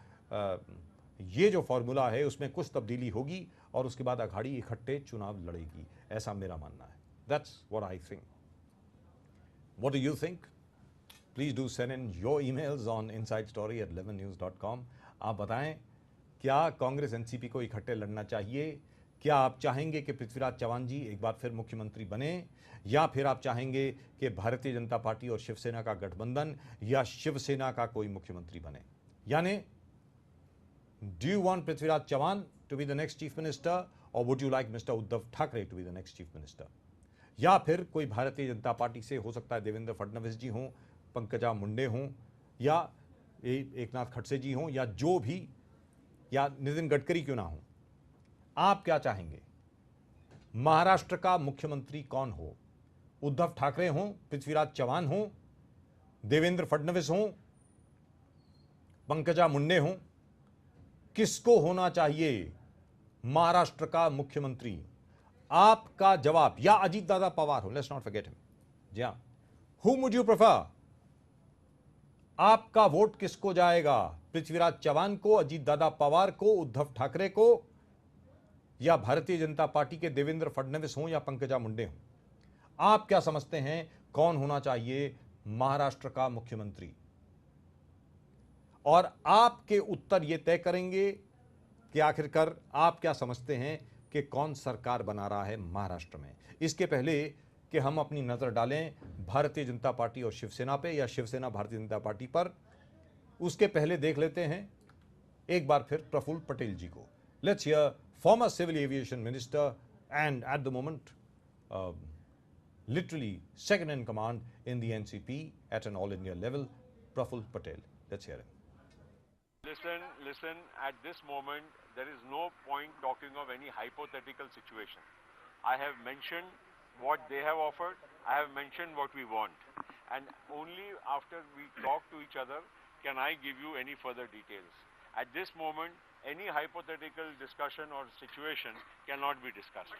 ये जो फॉर्मूला है उसमें कुछ तब्दीली होगी और उसके बाद अघाड़ी इकट्ठे चुनाव लड़ेगी. ऐसा मेरा मानना है. That's what I think. What do you think? Please do send in your emails on insidestory@11news.com. आप बताएं, क्या कांग्रेस एनसीपी को इकट्ठे लड़ना चाहिए? क्या आप चाहेंगे कि पृथ्वीराज चव्हाण जी एक बार फिर मुख्यमंत्री बने, या फिर आप चाहेंगे कि भारतीय जनता पार्टी और शिवसेना का गठबंधन या शिवसेना का कोई मुख्यमंत्री बने? यानी do you want Prithviraj Chavan to be the next chief minister, or would you like Mr. Uddhav Thackeray to be the next chief minister? या फिर कोई भारतीय जनता पार्टी से हो सकता है देवेंद्र फडणवीस जी हों, पंकजा मुंडे हों, या एकनाथ खड़से जी हों, या जो भी या नितिन गडकरी क्यों ना हो, आप क्या चाहेंगे? महाराष्ट्र का मुख्यमंत्री कौन हो? उद्धव ठाकरे हों, पृथ्वीराज चौहान हों, देवेंद्र फडणवीस हों, पंकजा मुंडे हों? किसको होना चाहिए महाराष्ट्र का मुख्यमंत्री? आपका जवाब, या अजीत दादा पवार हो, लेट्स नॉट फॉरगेट हिम। जी हां, हु वुड यू प्रेफर? आपका वोट किसको जाएगा? पृथ्वीराज चौहान को, अजीत दादा पवार को, उद्धव ठाकरे को, या भारतीय जनता पार्टी के देवेंद्र फडणवीस हों या पंकजा मुंडे हों? आप क्या समझते हैं कौन होना चाहिए महाराष्ट्र का मुख्यमंत्री? और आपके उत्तर यह तय करेंगे कि आखिरकार आप क्या समझते हैं कि कौन सरकार बना रहा है महाराष्ट्र में। इसके पहले कि हम अपनी नजर डालें भारतीय जनता पार्टी और शिवसेना पे या शिवसेना भारतीय जनता पार्टी पर, उसके पहले देख लेते हैं एक बार फिर प्रफुल्ल पटेल जी को। Let's hear former civil aviation minister and at the moment literally second in command in the NCP at an all India level, Prafull Patel. Let's hear him. Listen, at this moment there is no point talking of any hypothetical situation. I have mentioned what they have offered, I have mentioned what we want, and only after we talk to each other can I give you any further details. At this moment any hypothetical discussion or situation cannot be discussed.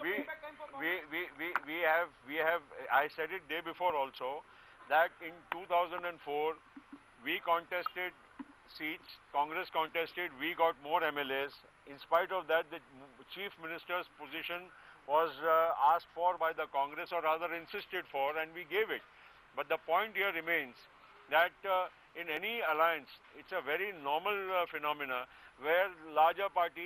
We have, I said it day before also, that in 2004 we contested seats, Congress contested, we got more MLAs. In spite of that, the chief minister's position was asked for by the Congress, or rather insisted for, and we gave it. But the point here remains that in any alliance, it's a very normal phenomena where larger party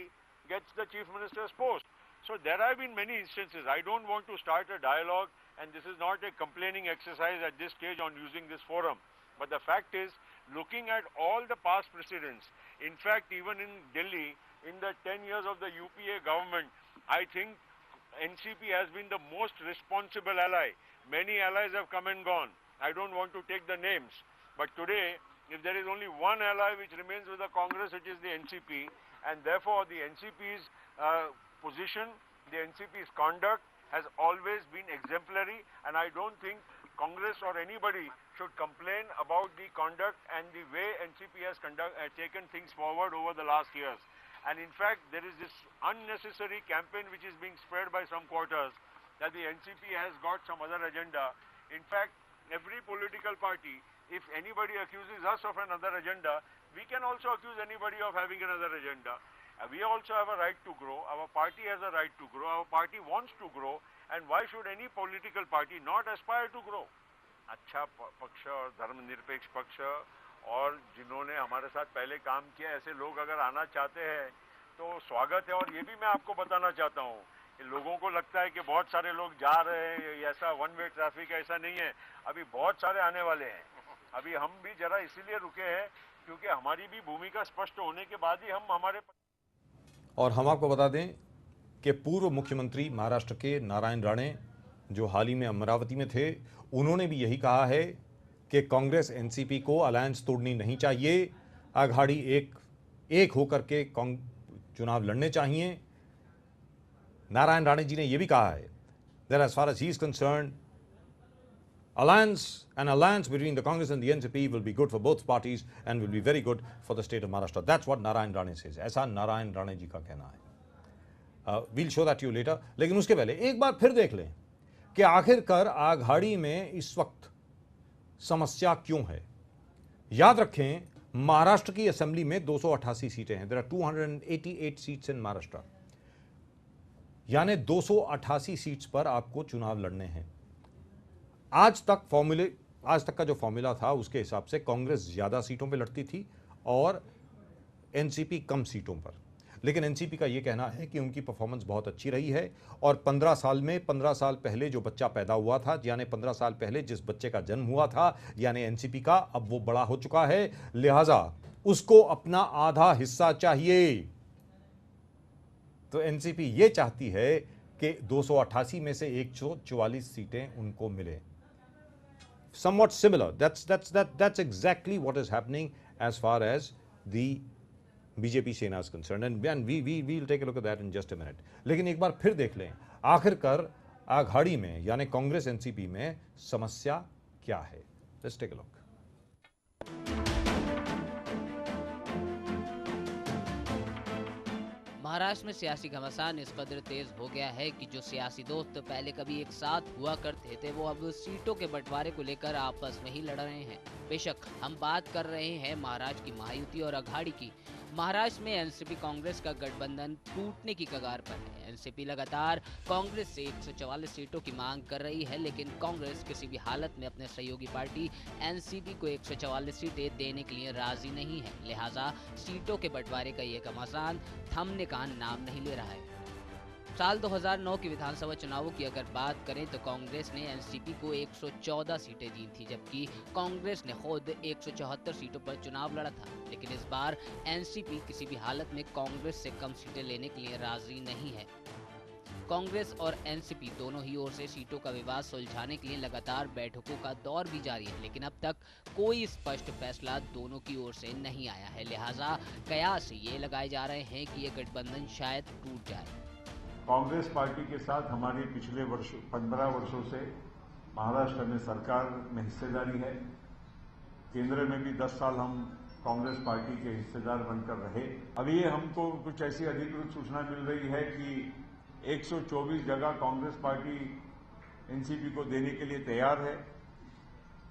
gets the chief minister's post. So there have been many instances. I don't want to start a dialogue, and this is not a complaining exercise at this stage on using this forum. But the fact is, looking at all the past precedents, in fact even in Delhi, in the 10 years of the UPA government, I think NCP has been the most responsible ally. Many allies have come and gone. I don't want to take the names. But today, if there is only one ally which remains with the Congress, it is the NCP, and therefore the NCP's position, the NCP's conduct has always been exemplary, and I don't think Congress or anybody should complain about the conduct and the way NCP has taken things forward over the last years. And in fact, there is this unnecessary campaign which is being spread by some quarters that the NCP has got some other agenda. In fact, every political party, if anybody accuses us of another agenda, we can also accuse anybody of having another agenda. We also have a right to grow. Our party has a right to grow. Our party wants to grow. And why should any political party not aspire to grow? अच्छा पक्ष और धर्मनिरपेक्ष पक्ष और जिन्होंने हमारे साथ पहले काम किया, ऐसे लोग अगर आना चाहते हैं तो स्वागत है। और ये भी मैं आपको बताना चाहता हूँ कि लोगों को लगता है कि बहुत सारे लोग जा रहे हैं, ऐसा वन वे ट्रैफिक, ऐसा नहीं है। अभी बहुत सारे आने वाले हैं। अभी हम भी जरा इसीलिए रुके हैं क्योंकि हमारी भी भूमिका स्पष्ट होने के बाद ही हम हमारे। और हम आपको बता दें कि पूर्व मुख्यमंत्री महाराष्ट्र के नारायण राणे, जो हाल ही में अमरावती में थे, उन्होंने भी यही कहा है कि कांग्रेस एनसीपी को अलायंस तोड़नी नहीं चाहिए, आघाड़ी एक होकर के चुनाव लड़ने चाहिए। नारायण राणे जी ने यह भी कहा है that as far as he is concerned, an alliance between the Congress and the NCP will be good for both parties and will be very good for the state of Maharashtra. That's what Narayan Rane says. ऐसा नारायण राणे जी का कहना है। We'll show that to you later. लेकिन उसके पहले एक बार फिर देख लें कि आखिरकार आघाड़ी में इस वक्त समस्या क्यों है। याद रखें, महाराष्ट्र की असेंबली में 288 सीटें हैं। There are 288 seats in Maharashtra. यानी 288 सीट्स पर आपको चुनाव लड़ने हैं। आज तक का जो फॉर्मूला था उसके हिसाब से कांग्रेस ज्यादा सीटों पे लड़ती थी और एनसीपी कम सीटों पर। लेकिन एनसीपी का यह कहना है कि उनकी परफॉर्मेंस बहुत अच्छी रही है और 15 साल पहले जो बच्चा पैदा हुआ था, यानी 15 साल पहले जिस बच्चे का जन्म हुआ था, यानी एनसीपी का, अब वो बड़ा हो चुका है, लिहाजा उसको अपना आधा हिस्सा चाहिए। तो एनसीपी ये चाहती है कि 288 में से 144 सीटें उनको मिले। Somewhat similar. That's exactly what is happening as far as the BJP Sena is concern and we will take a look at that in just a minute. लेकिन एक बार फिर देख लें आखिरकार आघाड़ी में यानी कांग्रेस एनसीपी में समस्या क्या है। Let's take a look. Maharashtra में सियासी घमासान इस कदर तेज हो गया है कि जो सियासी दोस्त पहले कभी एक साथ हुआ करते थे वो अब सीटों के बंटवारे को लेकर आपस में ही लड़ रहे हैं। बेशक हम बात कर रहे हैं महाराष्ट्र की महायुति और अघाड़ी की। महाराष्ट्र में एनसीपी कांग्रेस का गठबंधन टूटने की कगार पर है। एनसीपी लगातार कांग्रेस से 144 सीटों की मांग कर रही है, लेकिन कांग्रेस किसी भी हालत में अपने सहयोगी पार्टी एनसीपी को 144 सीटें देने के लिए राजी नहीं है। लिहाजा सीटों के बंटवारे का ये घमासान थमने का नाम नहीं ले रहा है। साल 2009 की विधानसभा चुनावों की अगर बात करें तो कांग्रेस ने एनसीपी को 114 सीटें दी थी, जबकि कांग्रेस ने खुद 174 सीटों पर चुनाव लड़ा था। लेकिन इस बार एनसीपी किसी भी हालत में कांग्रेस से कम सीटें लेने के लिए राजी नहीं है। कांग्रेस और एनसीपी दोनों ही ओर से सीटों का विवाद सुलझाने के लिए लगातार बैठकों का दौर भी जारी है, लेकिन अब तक कोई स्पष्ट फैसला दोनों की ओर से नहीं आया है। लिहाजा कयास ये लगाए जा रहे हैं कि ये गठबंधन शायद टूट जाए। कांग्रेस पार्टी के साथ हमारी पिछले 15 वर्षों से महाराष्ट्र में सरकार में हिस्सेदारी है। केंद्र में भी 10 साल हम कांग्रेस पार्टी के हिस्सेदार बनकर रहे। अभी हमको कुछ ऐसी अधिकृत सूचना मिल रही है कि 124 जगह कांग्रेस पार्टी एनसीपी को देने के लिए तैयार है,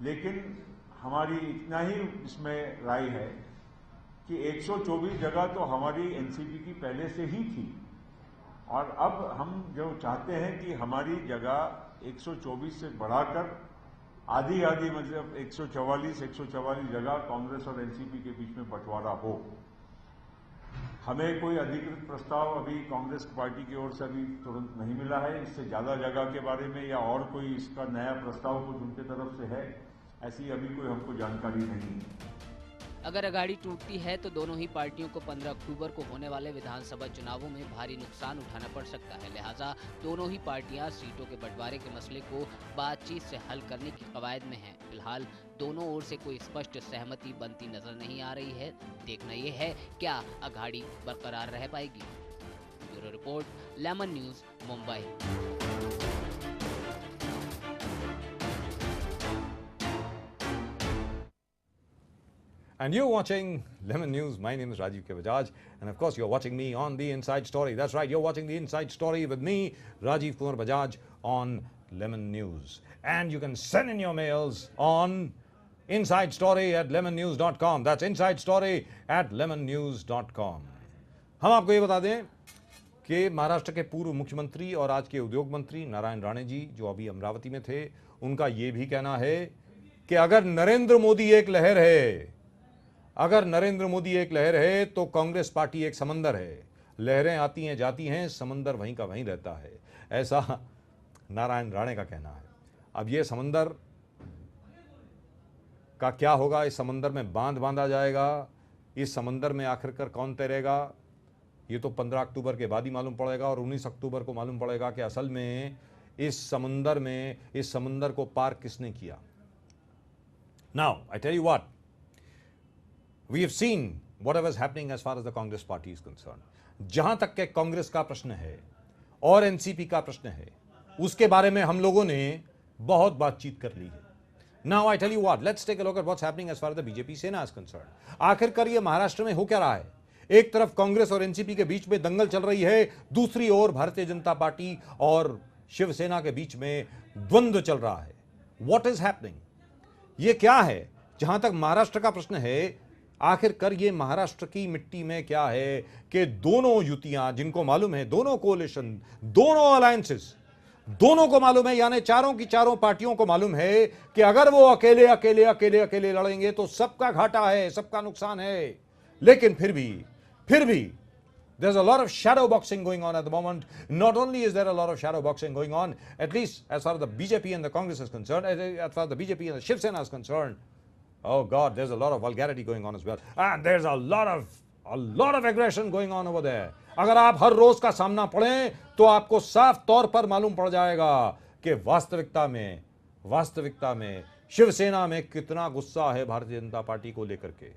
लेकिन हमारी इतना ही इसमें राय है कि 124 जगह तो हमारी एनसीपी की पहले से ही थी, और अब हम जो चाहते हैं कि हमारी जगह 124 से बढ़ाकर आधी मतलब 144 जगह कांग्रेस और एनसीपी के बीच में बंटवारा हो। हमें कोई अधिकृत प्रस्ताव अभी कांग्रेस पार्टी की ओर से अभी तुरंत नहीं मिला है। इससे ज्यादा जगह के बारे में या और कोई इसका नया प्रस्ताव कुछ उनके तरफ से है, ऐसी अभी कोई हमको जानकारी नहीं है। अगर अघाड़ी टूटती है तो दोनों ही पार्टियों को 15 अक्टूबर को होने वाले विधानसभा चुनावों में भारी नुकसान उठाना पड़ सकता है। लिहाजा दोनों ही पार्टियां सीटों के बंटवारे के मसले को बातचीत से हल करने की कवायद में हैं। फिलहाल दोनों ओर से कोई स्पष्ट सहमति बनती नजर नहीं आ रही है। देखना यह है क्या अघाड़ी बरकरार रह पाएगी। Bureau report, Lemon News, Mumbai. And you're watching Lemon News. My name is Rajiv K. Bajaj, and of course you're watching me on The Inside Story. That's right, you're watching The Inside Story with me, Rajiv Kumar Bajaj, on Lemon News. And you can send in your mails on insidestory@lemonnews.com. That's insidestory@lemonnews.com. हम आपको ये बता दें कि महाराष्ट्र के पूर्व मुख्यमंत्री और आज के उद्योग मंत्री नारायण राणे जी, जो अभी अमरावती में थे, उनका ये भी कहना है कि अगर नरेंद्र मोदी एक लहर है, अगर नरेंद्र मोदी एक लहर है तो कांग्रेस पार्टी एक समंदर है। लहरें आती हैं जाती हैं, समंदर वहीं का वहीं रहता है, ऐसा नारायण राणे का कहना है। अब ये समंदर का क्या होगा? इस समंदर में बांध बांधा जाएगा, इस समंदर में आखिरकार कौन तैरेगा, ये तो 15 अक्टूबर के बाद ही मालूम पड़ेगा, और 19 अक्टूबर को मालूम पड़ेगा कि असल में इस समंदर को पार किसने किया। Now I tell you what, we have seen whatever is happening as far as the Congress party is concerned. जहां तक के कांग्रेस का प्रश्न है और एनसीपी का प्रश्न है, उसके बारे में हम लोगों ने बहुत बातचीत कर ली है। Now I tell you what, let's take a look at what's happening as far as the BJP सेना is concerned. आखिरकार ये महाराष्ट्र में हो क्या रहा है? एक तरफ कांग्रेस और एनसीपी के बीच में दंगल चल रही है, दूसरी ओर भारतीय जनता पार्टी और शिवसेना के बीच में द्वंद्व चल रहा है। What is happening? ये क्या है? जहां तक महाराष्ट्र का प्रश्न है, आखिरकार ये महाराष्ट्र की मिट्टी में क्या है कि दोनों युतियां, जिनको मालूम है, दोनों कोalition, दोनों अलायंसेस, दोनों को मालूम है, यानी चारों की चारों पार्टियों को मालूम है कि अगर वो अकेले अकेले अकेले अकेले लड़ेंगे तो सबका घाटा है, सबका नुकसान है। लेकिन फिर भी there's a lot of shadow boxing going on at the moment. Not only is there a lot of shadow boxing going on, at least as far as the BJP and the Congress is concerned, as far as the BJP and the Shiv Sena is concerned, oh God, there's a lot of vulgarity going on as well. And there's a lot of aggression going on over there. अगर आप हर रोज का सामना पढ़ें तो आपको साफ तौर पर मालूम पड़ जाएगा कि वास्तविकता में शिवसेना में कितना गुस्सा है भारतीय जनता पार्टी को लेकर के।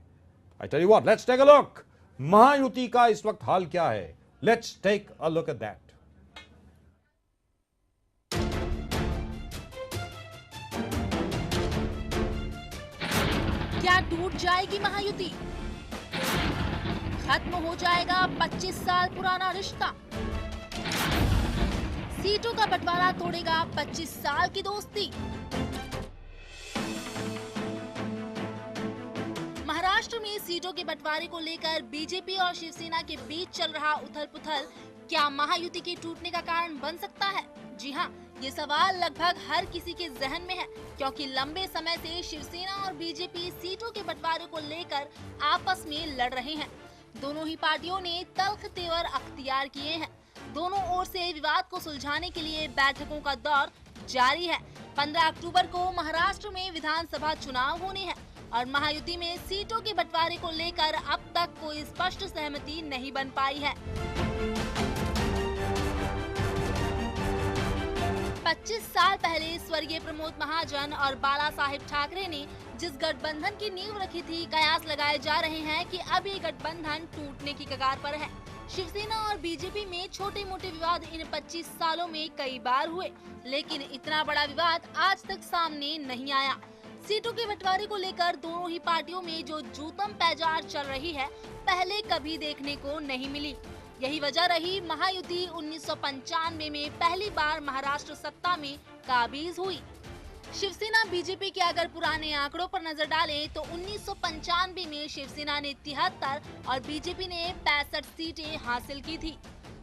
I tell you what, let's take a look. Mahayuti का इस वक्त हाल क्या है? Let's take a look at that. क्या टूट जाएगी महायुति? खत्म हो जाएगा 25 साल पुराना रिश्ता? सीटों का बंटवारा तोड़ेगा 25 साल की दोस्ती? महाराष्ट्र में सीटों के बंटवारे को लेकर बीजेपी और शिवसेना के बीच चल रहा उथल-पुथल क्या महायुति के टूटने का कारण बन सकता है? जी हां, ये सवाल लगभग हर किसी के जहन में है, क्योंकि लंबे समय से शिवसेना और बीजेपी सीटों के बंटवारे को लेकर आपस में लड़ रहे हैं। दोनों ही पार्टियों ने तल्ख तेवर अख्तियार किए हैं। दोनों ओर से विवाद को सुलझाने के लिए बैठकों का दौर जारी है। 15 अक्टूबर को महाराष्ट्र में विधानसभा चुनाव होने हैं और महायुति में सीटों के बंटवारे को लेकर अब तक कोई स्पष्ट सहमति नहीं बन पाई है। 25 साल पहले स्वर्गीय प्रमोद महाजन और बाला साहेब ठाकरे ने जिस गठबंधन की नींव रखी थी, कयास लगाए जा रहे हैं कि अब ये गठबंधन टूटने की कगार पर है। शिवसेना और बीजेपी में छोटे मोटे विवाद इन 25 सालों में कई बार हुए, लेकिन इतना बड़ा विवाद आज तक सामने नहीं आया। सीटों के बंटवारे को लेकर दोनों ही पार्टियों में जो जूतम पैजार चल रही है, पहले कभी देखने को नहीं मिली। यही वजह रही महायुति 1995 में पहली बार महाराष्ट्र सत्ता में काबिज हुई। शिवसेना बीजेपी के अगर पुराने आंकड़ों पर नजर डालें तो 1995 में शिवसेना ने 73 और बीजेपी ने 65 सीटें हासिल की थी।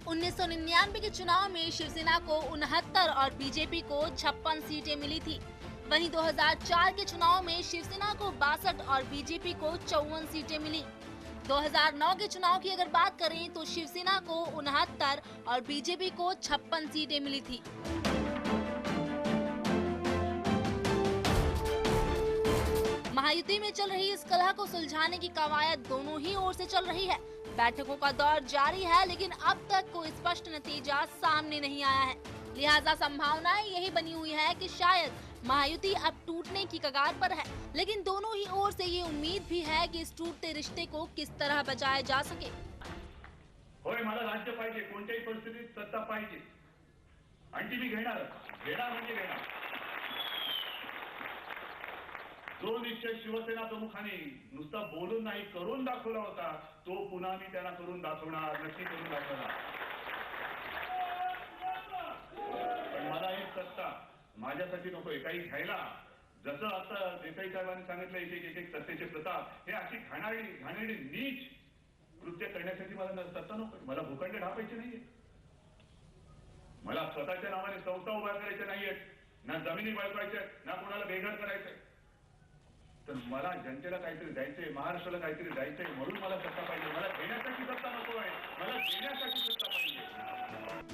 1999 के चुनाव में शिवसेना को 69 और बीजेपी को 56 सीटें मिली थी। वहीं 2004 के चुनाव में शिवसेना को 62 और बीजेपी को 54 सीटें मिली। 2009 के चुनाव की अगर बात करें तो शिवसेना को 69 और बीजेपी को 56 सीटें मिली थी। महायुति में चल रही इस कलह को सुलझाने की कवायद दोनों ही ओर से चल रही है। बैठकों का दौर जारी है, लेकिन अब तक कोई स्पष्ट नतीजा सामने नहीं आया है। लिहाजा संभावनाएं यही बनी हुई है कि शायद महायुति अब टूटने की कगार पर है, लेकिन दोनों ही ओर से ये उम्मीद भी है कि इस टूटते रिश्ते को किस तरह बचाया जा सके। होय, मला राज्य पाहिजे, कोणत्याही परिस्थितीत सत्ता पाहिजे आणि ती मी घेणार म्हणजे घेणार। जो निश्चय शिवसेना प्रमुखांनी नुसता बोलून नाही करून दाखवला होता, तो पुन्हा मी त्याला करून दाखवणार, नक्की करून दाखवणार। पण मला एक सत्ता माझ्यासाठी नकोय, काही घ्यायला जसं आता देसाई साहेबांनी सांगितलं एक सत्तेचे प्रताप, हे अशी घाणेरडी नीच कृत्य करण्यासाठी मला सत्ता नकोय। मला भूखंड ढापायचे नाहीये, मला स्वतःच्या नावाने संस्था उभ्या करायच्या नाहीयेत, ना जमिनी बळकावायच्या, ना कोणाला बेघर करायचंय। तर मला जनतेला काहीतरी द्यायचंय, महाराष्ट्राला काहीतरी द्यायचंय, म्हणून मला सत्ता पाहिजे। मला घेण्यासाठी सत्ता नको आहे, मला देण्यासाठी सत्ता पाहिजे।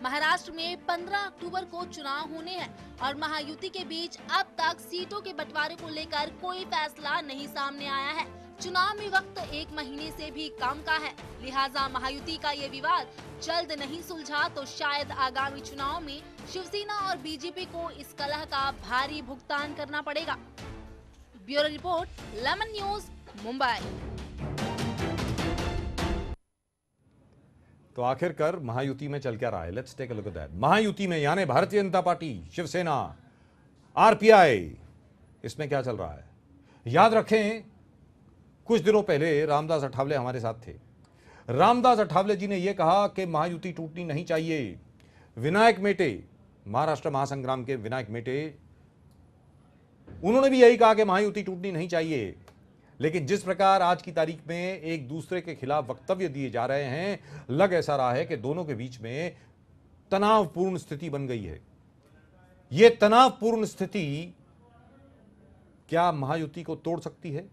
महाराष्ट्र में 15 अक्टूबर को चुनाव होने हैं और महायुति के बीच अब तक सीटों के बंटवारे को लेकर कोई फैसला नहीं सामने आया है। चुनाव में वक्त 1 महीने से भी कम का है, लिहाजा महायुति का ये विवाद जल्द नहीं सुलझा तो शायद आगामी चुनाव में शिवसेना और बीजेपी को इस कलह का भारी भुगतान करना पड़ेगा। Bureau report, Lemon News, Mumbai. तो आखिरकार महायुति में चल क्या रहा है? Let's take a look at that. Mahayuti में यानी भारतीय जनता पार्टी, शिवसेना, आरपीआई, इसमें क्या चल रहा है? याद रखें, कुछ दिनों पहले रामदास अठावले हमारे साथ थे। रामदास अठावले जी ने यह कहा कि महायुति टूटनी नहीं चाहिए। विनायक मेटे, महाराष्ट्र महासंग्राम के विनायक मेटे, उन्होंने भी यही कहा कि महायुति टूटनी नहीं चाहिए। लेकिन जिस प्रकार आज की तारीख में एक दूसरे के खिलाफ वक्तव्य दिए जा रहे हैं, लग ऐसा रहा है कि दोनों के बीच में तनावपूर्ण स्थिति बन गई है। यह तनावपूर्ण स्थिति क्या महायुति को तोड़ सकती है?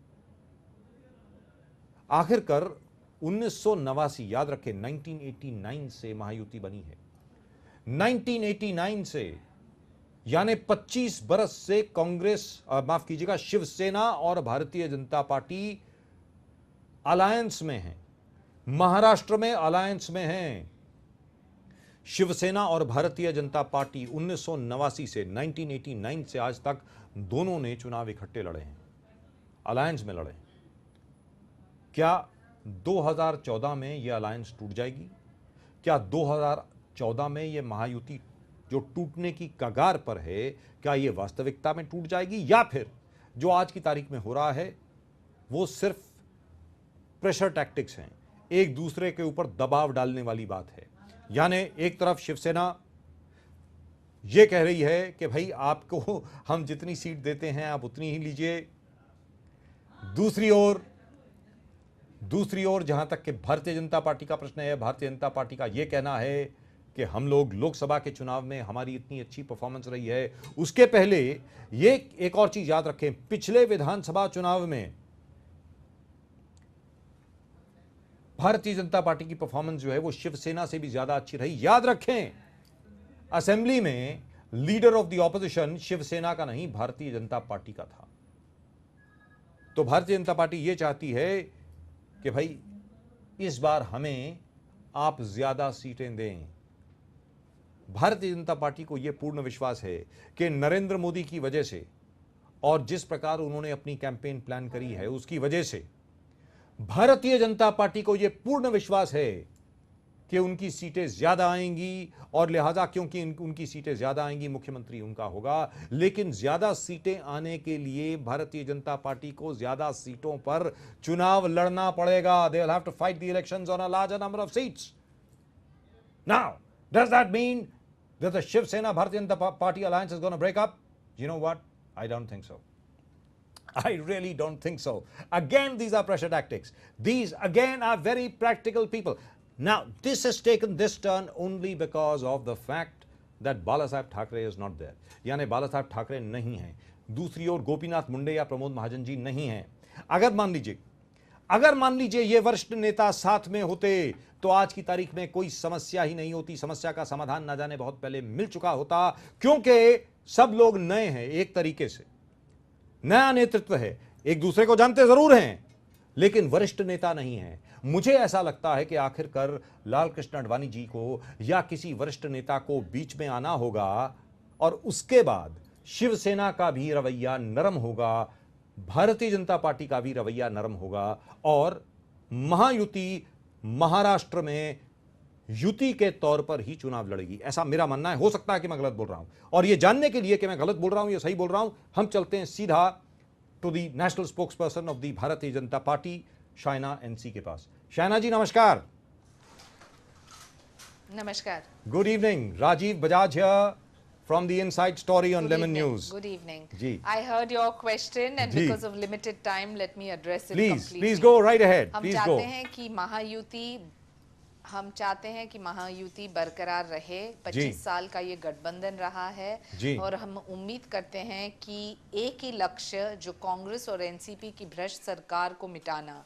आखिरकार 1989, याद रखें 1989 से महायुति बनी है। 1989 से यानी 25 बरस से कांग्रेस, माफ कीजिएगा, शिवसेना और भारतीय जनता पार्टी अलायंस में है, महाराष्ट्र में अलायंस में है। शिवसेना और भारतीय जनता पार्टी 1989 से 1989 से आज तक दोनों ने चुनाव इकट्ठे लड़े हैं, अलायंस में लड़े। क्या 2014 में ये अलायंस टूट जाएगी? क्या 2014 में ये महायुति जो टूटने की कगार पर है, क्या ये वास्तविकता में टूट जाएगी, या फिर जो आज की तारीख में हो रहा है वो सिर्फ प्रेशर टैक्टिक्स हैं, एक दूसरे के ऊपर दबाव डालने वाली बात है? यानी एक तरफ शिवसेना ये कह रही है कि भाई आपको हम जितनी सीट देते हैं आप उतनी ही लीजिए, दूसरी ओर जहां तक कि भारतीय जनता पार्टी का प्रश्न है, भारतीय जनता पार्टी का यह कहना है कि हम लोग लोकसभा के चुनाव में हमारी इतनी अच्छी परफॉर्मेंस रही है। उसके पहले ये एक और चीज याद रखें, पिछले विधानसभा चुनाव में भारतीय जनता पार्टी की परफॉर्मेंस जो है वो शिवसेना से भी ज्यादा अच्छी रही। याद रखें, असेंबली में leader of the opposition Shiv Sena का नहीं, भारतीय जनता पार्टी का था। तो भारतीय जनता पार्टी ये चाहती है कि भाई इस बार हमें आप ज्यादा सीटें दें। भारतीय जनता पार्टी को यह पूर्ण विश्वास है कि नरेंद्र मोदी की वजह से और जिस प्रकार उन्होंने अपनी कैंपेन प्लान करी है उसकी वजह से भारतीय जनता पार्टी को यह पूर्ण विश्वास है कि उनकी सीटें ज्यादा आएंगी, और लिहाजा क्योंकि उनकी सीटें ज्यादा आएंगी मुख्यमंत्री उनका होगा। लेकिन ज्यादा सीटें आने के लिए भारतीय जनता पार्टी को ज्यादा सीटों पर चुनाव लड़ना पड़ेगा। They will have to fight the elections on a larger number of seats. Now does that mean that the Shiv Sena Bharatiya Janata Party alliance is going to break up? You know what? I don't think so. I really don't think so. Again, these are pressure tactics. These again are very practical people. Now, this has taken this turn only because of the fact that Balasaheb Thackeray is not there. यानी बालासाहेब ठाकरे नहीं हैं। दूसरी ओर गोपीनाथ मुंडे या प्रमोद महाजन जी नहीं हैं। अगर मान लीजिए ये वरिष्ठ नेता साथ में होते तो आज की तारीख में कोई समस्या ही नहीं होती। समस्या का समाधान ना जाने बहुत पहले मिल चुका होता, क्योंकि सब लोग नए हैं, एक तरीके से नया नेतृत्व है, एक दूसरे को जानते जरूर हैं लेकिन वरिष्ठ नेता नहीं है। मुझे ऐसा लगता है कि आखिरकार लाल कृष्ण आडवाणी जी को या किसी वरिष्ठ नेता को बीच में आना होगा और उसके बाद शिवसेना का भी रवैया नरम होगा, भारतीय जनता पार्टी का भी रवैया नरम होगा और महायुति महाराष्ट्र में युति के तौर पर ही चुनाव लड़ेगी। ऐसा मेरा मानना है। हो सकता है कि मैं गलत बोल रहा हूं, और यह जानने के लिए कि मैं गलत बोल रहा हूं या सही बोल रहा हूं, हम चलते हैं सीधा to the national spokesperson of the Bharatiya Janata party, Shaina NC के पास। शायना जी नमस्कार। नमस्कार। Good evening. Rajeev Bajaj here from the Inside Story on Lemon News. Good evening. जी. I heard your question and because of limited time, let me address it completely. Please go right ahead. हम चाहते हैं कि महायुति बरकरार रहे। 25 साल का ये गठबंधन रहा है और हम उम्मीद करते हैं कि एक ही लक्ष्य जो कांग्रेस और एनसीपी की भ्रष्ट सरकार को मिटाना।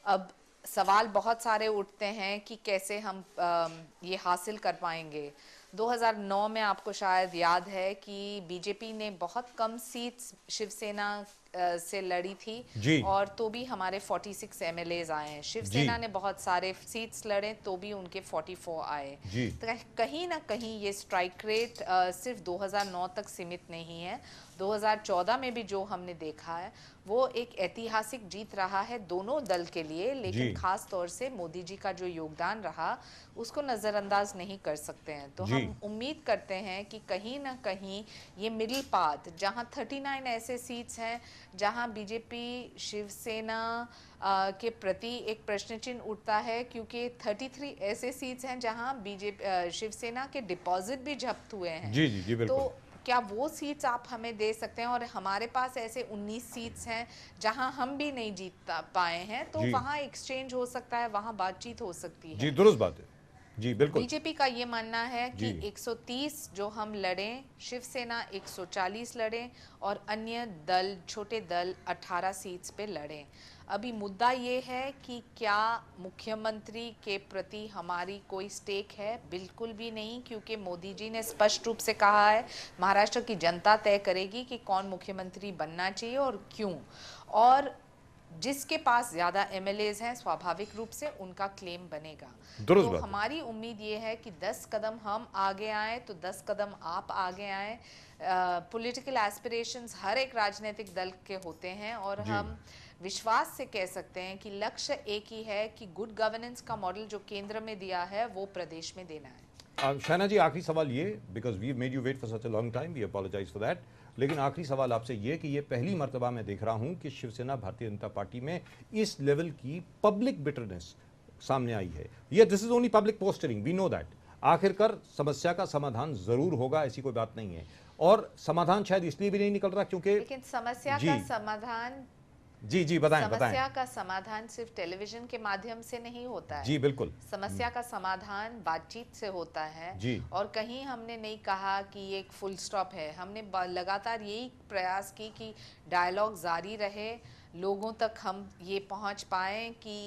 अब सवाल बहुत सारे उठते हैं कि कैसे हम ये हासिल कर पाएंगे। 2009 में आपको शायद याद है कि बीजेपी ने बहुत कम सीट्स शिवसेना से लड़ी थी और तो भी हमारे 46 एमएलएज आए हैं। शिवसेना ने बहुत सारे सीट्स लड़े तो भी उनके 44 आए। तो कहीं ना कहीं ये स्ट्राइक रेट सिर्फ 2009 तक सीमित नहीं है। 2014 में भी जो हमने देखा है वो एक ऐतिहासिक जीत रहा है दोनों दल के लिए, लेकिन खास तौर से मोदी जी का जो योगदान रहा उसको नज़रअंदाज नहीं कर सकते हैं। तो हम उम्मीद करते हैं कि कहीं ना कहीं ये मिडिल पाथ, जहां 39 ऐसे सीट्स हैं जहां बीजेपी शिवसेना के प्रति एक प्रश्न चिन्ह उठता है, क्योंकि 33 ऐसे सीट्स हैं जहां बीजेपी शिवसेना के डिपॉजिट भी जब्त हुए हैं। जी बिल्कुल। तो क्या वो सीट्स आप हमें दे सकते हैं? और हमारे पास ऐसे 19 सीट्स हैं जहां हम भी नहीं जीत पाए हैं, तो वहां एक्सचेंज हो सकता है, वहां बातचीत हो सकती है। जी दुरुस्त बात है। जी बिल्कुल। बीजेपी का ये मानना है कि 130 जो हम लड़ें, शिवसेना 140 लड़ें और अन्य दल, छोटे दल 18 सीट्स पे लड़ें। अभी मुद्दा ये है कि क्या मुख्यमंत्री के प्रति हमारी कोई स्टेक है? बिल्कुल भी नहीं, क्योंकि मोदी जी ने स्पष्ट रूप से कहा है महाराष्ट्र की जनता तय करेगी कि कौन मुख्यमंत्री बनना चाहिए और क्यों, और जिसके पास ज़्यादा एमएलएज हैं स्वाभाविक रूप से उनका क्लेम बनेगा। तो हमारी उम्मीद ये है कि 10 कदम हम आगे आए तो 10 कदम आप आगे आए। पॉलिटिकल एस्पिरेशंस हर एक राजनीतिक दल के होते हैं और हम विश्वास से कह सकते हैं कि लक्ष्य एक ही है कि गुड गवर्नेंस का मॉडल जो केंद्र में दिया है वो प्रदेश में देना है। शहना जी, आखिरी सवाल ये, because we made you wait for such a long time, we apologize for that, लेकिन आखिरी सवाल आपसे ये कि ये पहली मर्तबा मैं देख रहा हूं कि शिवसेना भारतीय जनता पार्टी में इस लेवल की पब्लिक बिटरनेस सामने आई है। ये this is only public posturing, we know that. आखिरकार समस्या का समाधान जरूर होगा, ऐसी कोई बात नहीं है, और समाधान शायद इसलिए भी नहीं निकल रहा क्योंकि लेकिन समस्या का समाधान जी बताएं समस्या का समाधान सिर्फ टेलीविजन के माध्यम से नहीं होता है। जी बिल्कुल, समस्या का समाधान बातचीत से होता है जी। और कहीं हमने नहीं कहा कि ये एक फुल स्टॉप है, हमने लगातार यही प्रयास की कि डायलॉग जारी रहे, लोगों तक हम ये पहुंच पाए कि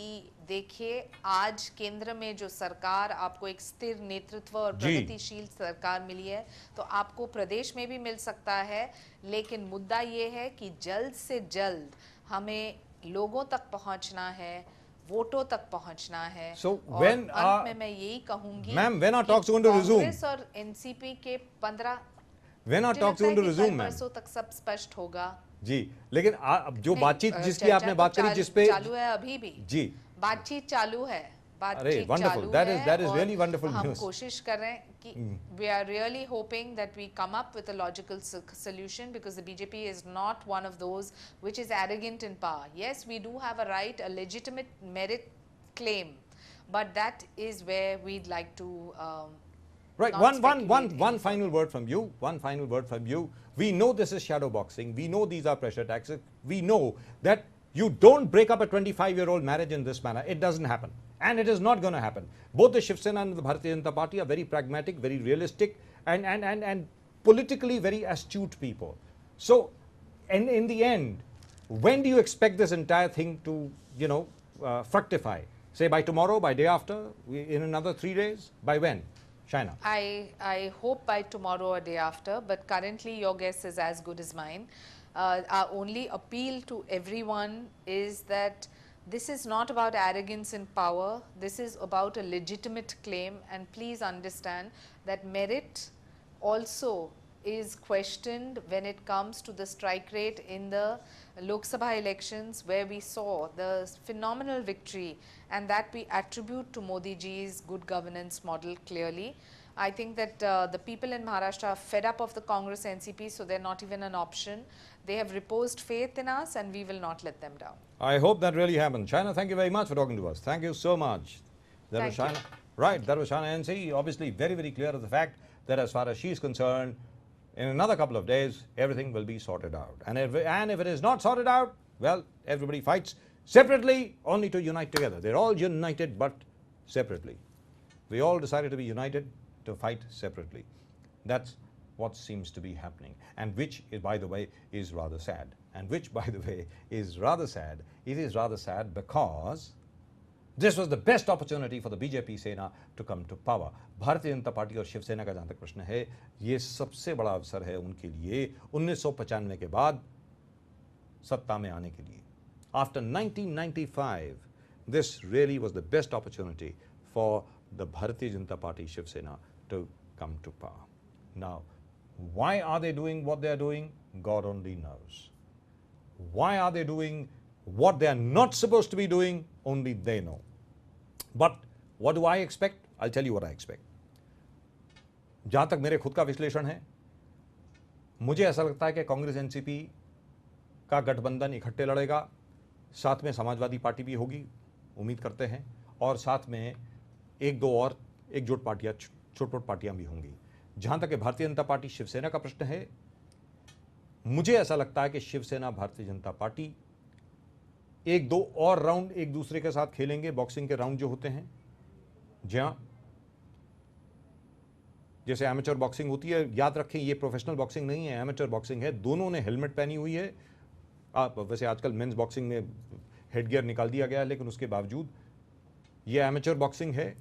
देखिए आज केंद्र में जो सरकार, आपको एक स्थिर नेतृत्व और प्रगतिशील सरकार मिली है, तो आपको प्रदेश में भी मिल सकता है, लेकिन मुद्दा ये है कि जल्द से जल्द हमें लोगों तक पहुंचना है, वोटों तक पहुंचना है। और अंत में मैं यही कहूंगी, ma'am, when are talks going to resume? Congress और एनसीपी के 15 when are talks going to resume, ma'am? परसों तक सब स्पष्ट होगा जी, लेकिन जो बातचीत जिसकी आपने बात करी, जिस पे चालू है अभी भी जी बातचीत चालू है, बातचीत wonderful, चालू that है is really wonderful हम news. कोशिश कर रहे हैं कि we are really hoping that we come up with a logical solution, because the BJP is not one of those which is arrogant in power. Yes, we do have a right, a legitimate merit claim, but that is where we'd like to right. One final word from you. One final word from you. We know this is shadow boxing. We know these are pressure taxes. We know that you don't break up a 25-year-old marriage in this manner. It doesn't happen. And it is not going to happen. Both the Shiv Sena and the Bharatiya Janata Party are very pragmatic, very realistic, and politically very astute people. So, in the end, when do you expect this entire thing to, fructify? Say by tomorrow, by day after, in another 3 days? By when? Shaina. I hope by tomorrow or day after, but currently your guess is as good as mine. Our only appeal to everyone is that this is not about arrogance in power. This is about a legitimate claim, and please understand that merit also is questioned when it comes to the strike rate in the Lok Sabha elections, where we saw the phenomenal victory, and that we attribute to Modi ji's good governance model clearly. I think that the people in Maharashtra are fed up of the Congress NCP, so they're not even an option. They have reposed faith in us, and we will not let them down. I hope that really happens. Shaina, thank you very much for talking to us. Thank you so much. That was Shaina. Right, that was Shaina NC, obviously very, very clear of the fact that as far as she's concerned, in another couple of days, everything will be sorted out. And if it is not sorted out, well, everybody fights separately, only to unite together. They're all united, but separately. We all decided to be united, to fight separately. That's what seems to be happening, and which, by the way, is rather sad. And which, by the way, is rather sad. It is rather sad because this was the best opportunity for the BJP Sena to come to power. भारतीय Janata party और शिवसेना का जहाँ तक प्रश्न है, ये सबसे बड़ा अवसर है उनके लिए 1995 के बाद सत्ता में आने के लिए. After 1995, this really was the best opportunity for the Bharatiya Janata Party Shiv Sena to come to power. Now, why are they doing what they are doing? God only knows. Why are they doing what they are not supposed to be doing? Only they know. But what do I expect? I'll tell you what I expect. जहाँ तक मेरे खुद का विश्लेषण है, मुझे ऐसा लगता है कि कांग्रेस एनसीपी का गठबंधन इकट्ठे लड़ेगा, साथ में समाजवादी पार्टी भी होगी, उम्मीद करते हैं, और साथ में एक दो और एकजुट पार्टियां, छोट-छोट पार्टियां भी होंगी. जहाँ तक भारतीय जनता पार्टी शिवसेना का प्रश्न है, मुझे ऐसा लगता है कि शिवसेना भारतीय जनता पार्टी एक दो और राउंड एक दूसरे के साथ खेलेंगे, बॉक्सिंग के राउंड जो होते हैं, जहां जैसे एमेचर बॉक्सिंग होती है. याद रखें, ये प्रोफेशनल बॉक्सिंग नहीं है, एमेचर बॉक्सिंग है. दोनों ने हेलमेट पहनी हुई है. वैसे आजकल मेंस बॉक्सिंग में हेडगियर निकाल दिया गया है, लेकिन उसके बावजूद ये एमेचर बॉक्सिंग है.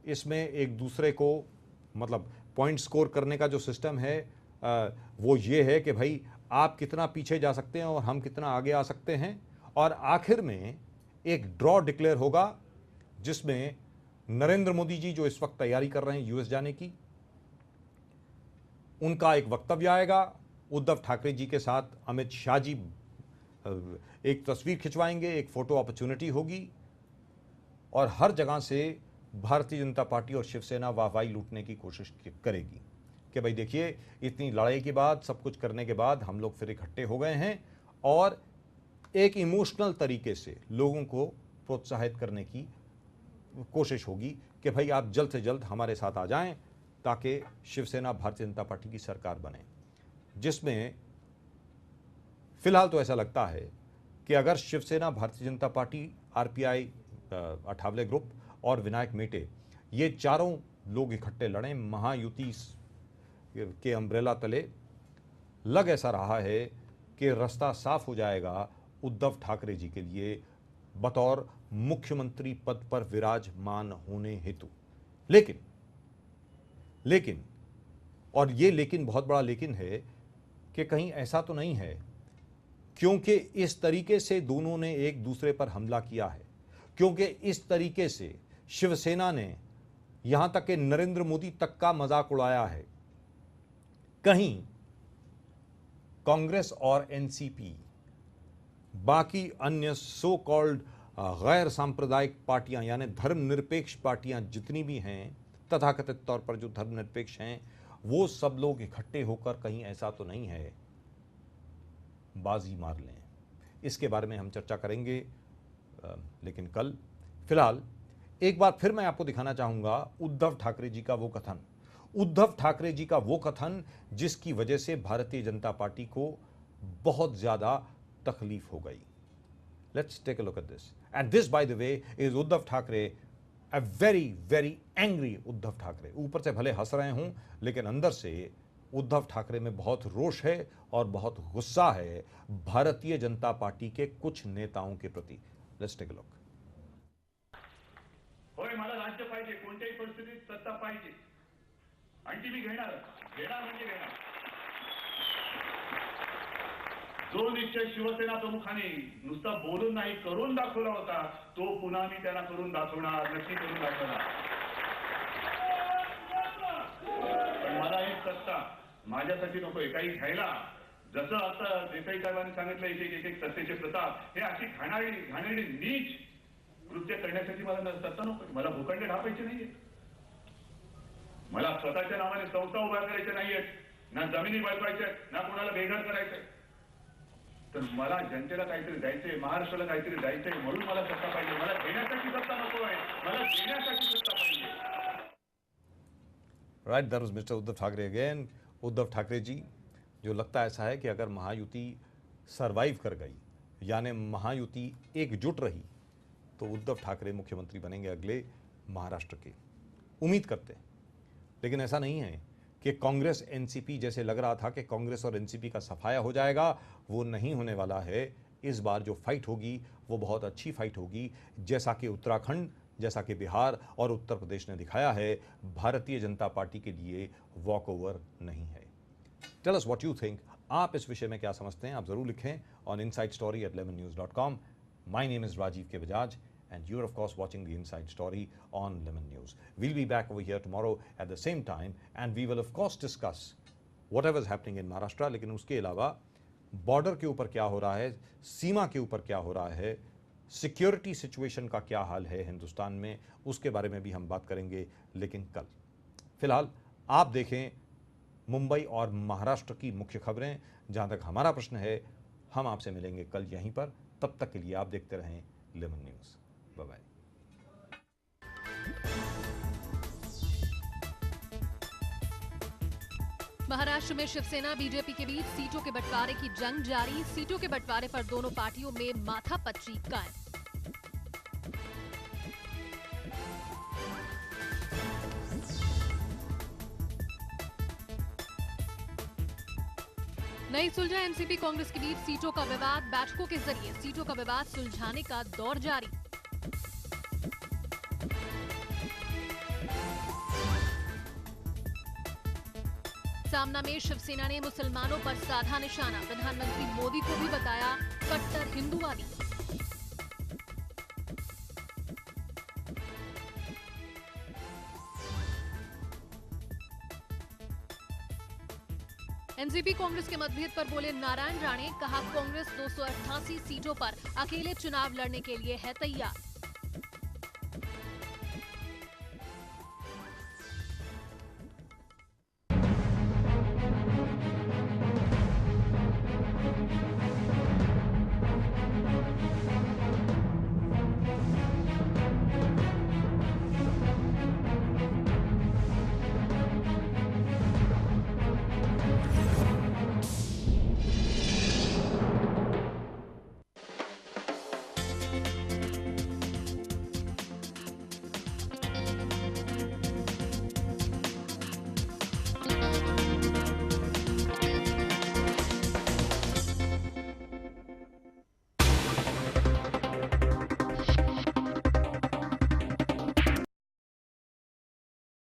इसमें एक दूसरे को मतलब पॉइंट स्कोर करने का जो सिस्टम है वो ये है कि भाई आप कितना पीछे जा सकते हैं और हम कितना आगे आ सकते हैं, और आखिर में एक ड्रॉ डिक्लेयर होगा जिसमें नरेंद्र मोदी जी जो इस वक्त तैयारी कर रहे हैं यूएस जाने की, उनका एक वक्तव्य आएगा. उद्धव ठाकरे जी के साथ अमित शाह जी एक तस्वीर खिंचवाएंगे, एक फ़ोटो अपॉर्चुनिटी होगी और हर जगह से भारतीय जनता पार्टी और शिवसेना वाहवाही लूटने की कोशिश करेगी कि भाई देखिए, इतनी लड़ाई के बाद, सब कुछ करने के बाद हम लोग फिर इकट्ठे हो गए हैं और एक इमोशनल तरीके से लोगों को प्रोत्साहित करने की कोशिश होगी कि भाई आप जल्द से जल्द हमारे साथ आ जाएं ताकि शिवसेना भारतीय जनता पार्टी की सरकार बने, जिसमें फिलहाल तो ऐसा लगता है कि अगर शिवसेना भारतीय Janata party, RPI, Athawale group और विनायक मेटे, ये चारों लोग इकट्ठे लड़ें महायुति के अम्ब्रेला तले, लग ऐसा रहा है कि रास्ता साफ हो जाएगा उद्धव ठाकरे जी के लिए बतौर मुख्यमंत्री पद पर विराजमान होने हेतु। लेकिन और ये लेकिन बहुत बड़ा लेकिन है कि कहीं ऐसा तो नहीं है, क्योंकि इस तरीके से दोनों ने एक दूसरे पर हमला किया है, क्योंकि इस तरीके से शिवसेना ने यहां तक कि नरेंद्र मोदी तक का मजाक उड़ाया है, कहीं कांग्रेस और एनसीपी, बाकी अन्य सो कॉल्ड गैर सांप्रदायिक पार्टियां यानी धर्मनिरपेक्ष पार्टियां जितनी भी हैं, तथाकथित तौर पर जो धर्मनिरपेक्ष हैं, वो सब लोग इकट्ठे होकर कहीं ऐसा तो नहीं है बाजी मार लें। इसके बारे में हम चर्चा करेंगे लेकिन कल। फिलहाल एक बार फिर मैं आपको दिखाना चाहूंगा उद्धव ठाकरे जी का वो कथन, उद्धव ठाकरे जी का वो कथन जिसकी वजह से भारतीय जनता पार्टी को बहुत ज्यादा तकलीफ हो गई। Let's take a look at this. And this, by the way, is Uddhav Thackeray, a very, very angry Uddhav Thackeray. ऊपर से भले हंस रहे हूं, लेकिन अंदर से उद्धव ठाकरे में बहुत रोष है और बहुत गुस्सा है भारतीय जनता पार्टी के कुछ नेताओं के प्रति। Let's take a look. होय, मला राज्य पाहिजे, कोणत्याही परिस्थितीत सत्ता पाहिजे आणि ती मी घेणार म्हणजे घेणार। जो निश्चय शिवसेना प्रमुखांनी नुसता बोलून नाही करून दाखवला होता, तो पुन्हा मी त्यांना करून दाखवणार, नक्की करून दाखवणार। पण मला एक सत्ता माझ्यासाठी नकोय, काही घ्यायला जसं आता देसाई साहेबांनी सांगितलं एक एक सत्तेचे प्रताप, हे अशी घाणेरडी नीच कृत्य करण्यासाठी मला सत्ता नकोय। मला भूखंड ढापायचे नाहीये, मला स्वतःच्या नावाने संस्था उभ्या करायच्या नाहीयेत, ना जमिनी बळकायच्या, ना कोणाला बेघर करायचंय। तर मला जनतेला काहीतरी द्यायचंय, महाराष्ट्राला काहीतरी द्यायचंय, म्हणून मला सत्ता पाहिजे। मला घेण्यासाठी सत्ता नको आहे, मला देण्यासाठी सत्ता पाहिजे। Right, that was mister Uddhav Thackeray again. Uddhav Thackeray ji, जो लगता ऐसा है कि अगर महायुति सरवाइव कर गई, यानी महायुति एकजुट रही, तो उद्धव ठाकरे मुख्यमंत्री बनेंगे अगले महाराष्ट्र के, उम्मीद करते हैं। लेकिन ऐसा नहीं है कि कांग्रेस एनसीपी, जैसे लग रहा था कि कांग्रेस और एनसीपी का सफाया हो जाएगा, वो नहीं होने वाला है। इस बार जो फाइट होगी वो बहुत अच्छी फाइट होगी, जैसा कि उत्तराखंड, जैसा कि बिहार और उत्तर प्रदेश ने दिखाया है, भारतीय जनता पार्टी के लिए वॉक ओवर नहीं है। Tell us what you think, आप इस विषय में क्या समझते हैं, आप जरूर लिखें on insidestory@lemonnews.com। My name is Rajeev K Bajaj and you're of course watching the Inside Story on Lemon News. We'll be back over here tomorrow at the same time and we will of course discuss whatever is happening in Maharashtra, लेकिन उसके अलावा border के ऊपर क्या हो रहा है, सीमा के ऊपर क्या हो रहा है, सिक्योरिटी सिचुएशन का क्या हाल है हिंदुस्तान में, उसके बारे में भी हम बात करेंगे, लेकिन कल। फिलहाल आप देखें मुंबई और महाराष्ट्र की मुख्य खबरें। जहां तक हमारा प्रश्न है, हम आपसे मिलेंगे कल यहीं पर। तब तक के लिए आप देखते रहें Lemon News. Bye bye. Maharashtra में शिवसेना बीजेपी के बीच सीटों के बंटवारे की जंग जारी। सीटों के बंटवारे पर दोनों पार्टियों में माथापच्ची कायम। नहीं सुलझा एनसीपी कांग्रेस के बीच सीटों का विवाद। बैठकों के जरिए सीटों का विवाद सुलझाने का दौर जारी। सामना में शिवसेना ने मुसलमानों पर साधा निशाना। प्रधानमंत्री मोदी को भी बताया कट्टर हिंदूवादी। एनसीपी कांग्रेस के मतभेद पर बोले नारायण राणे, कहा कांग्रेस 288 सीटों पर अकेले चुनाव लड़ने के लिए है तैयार।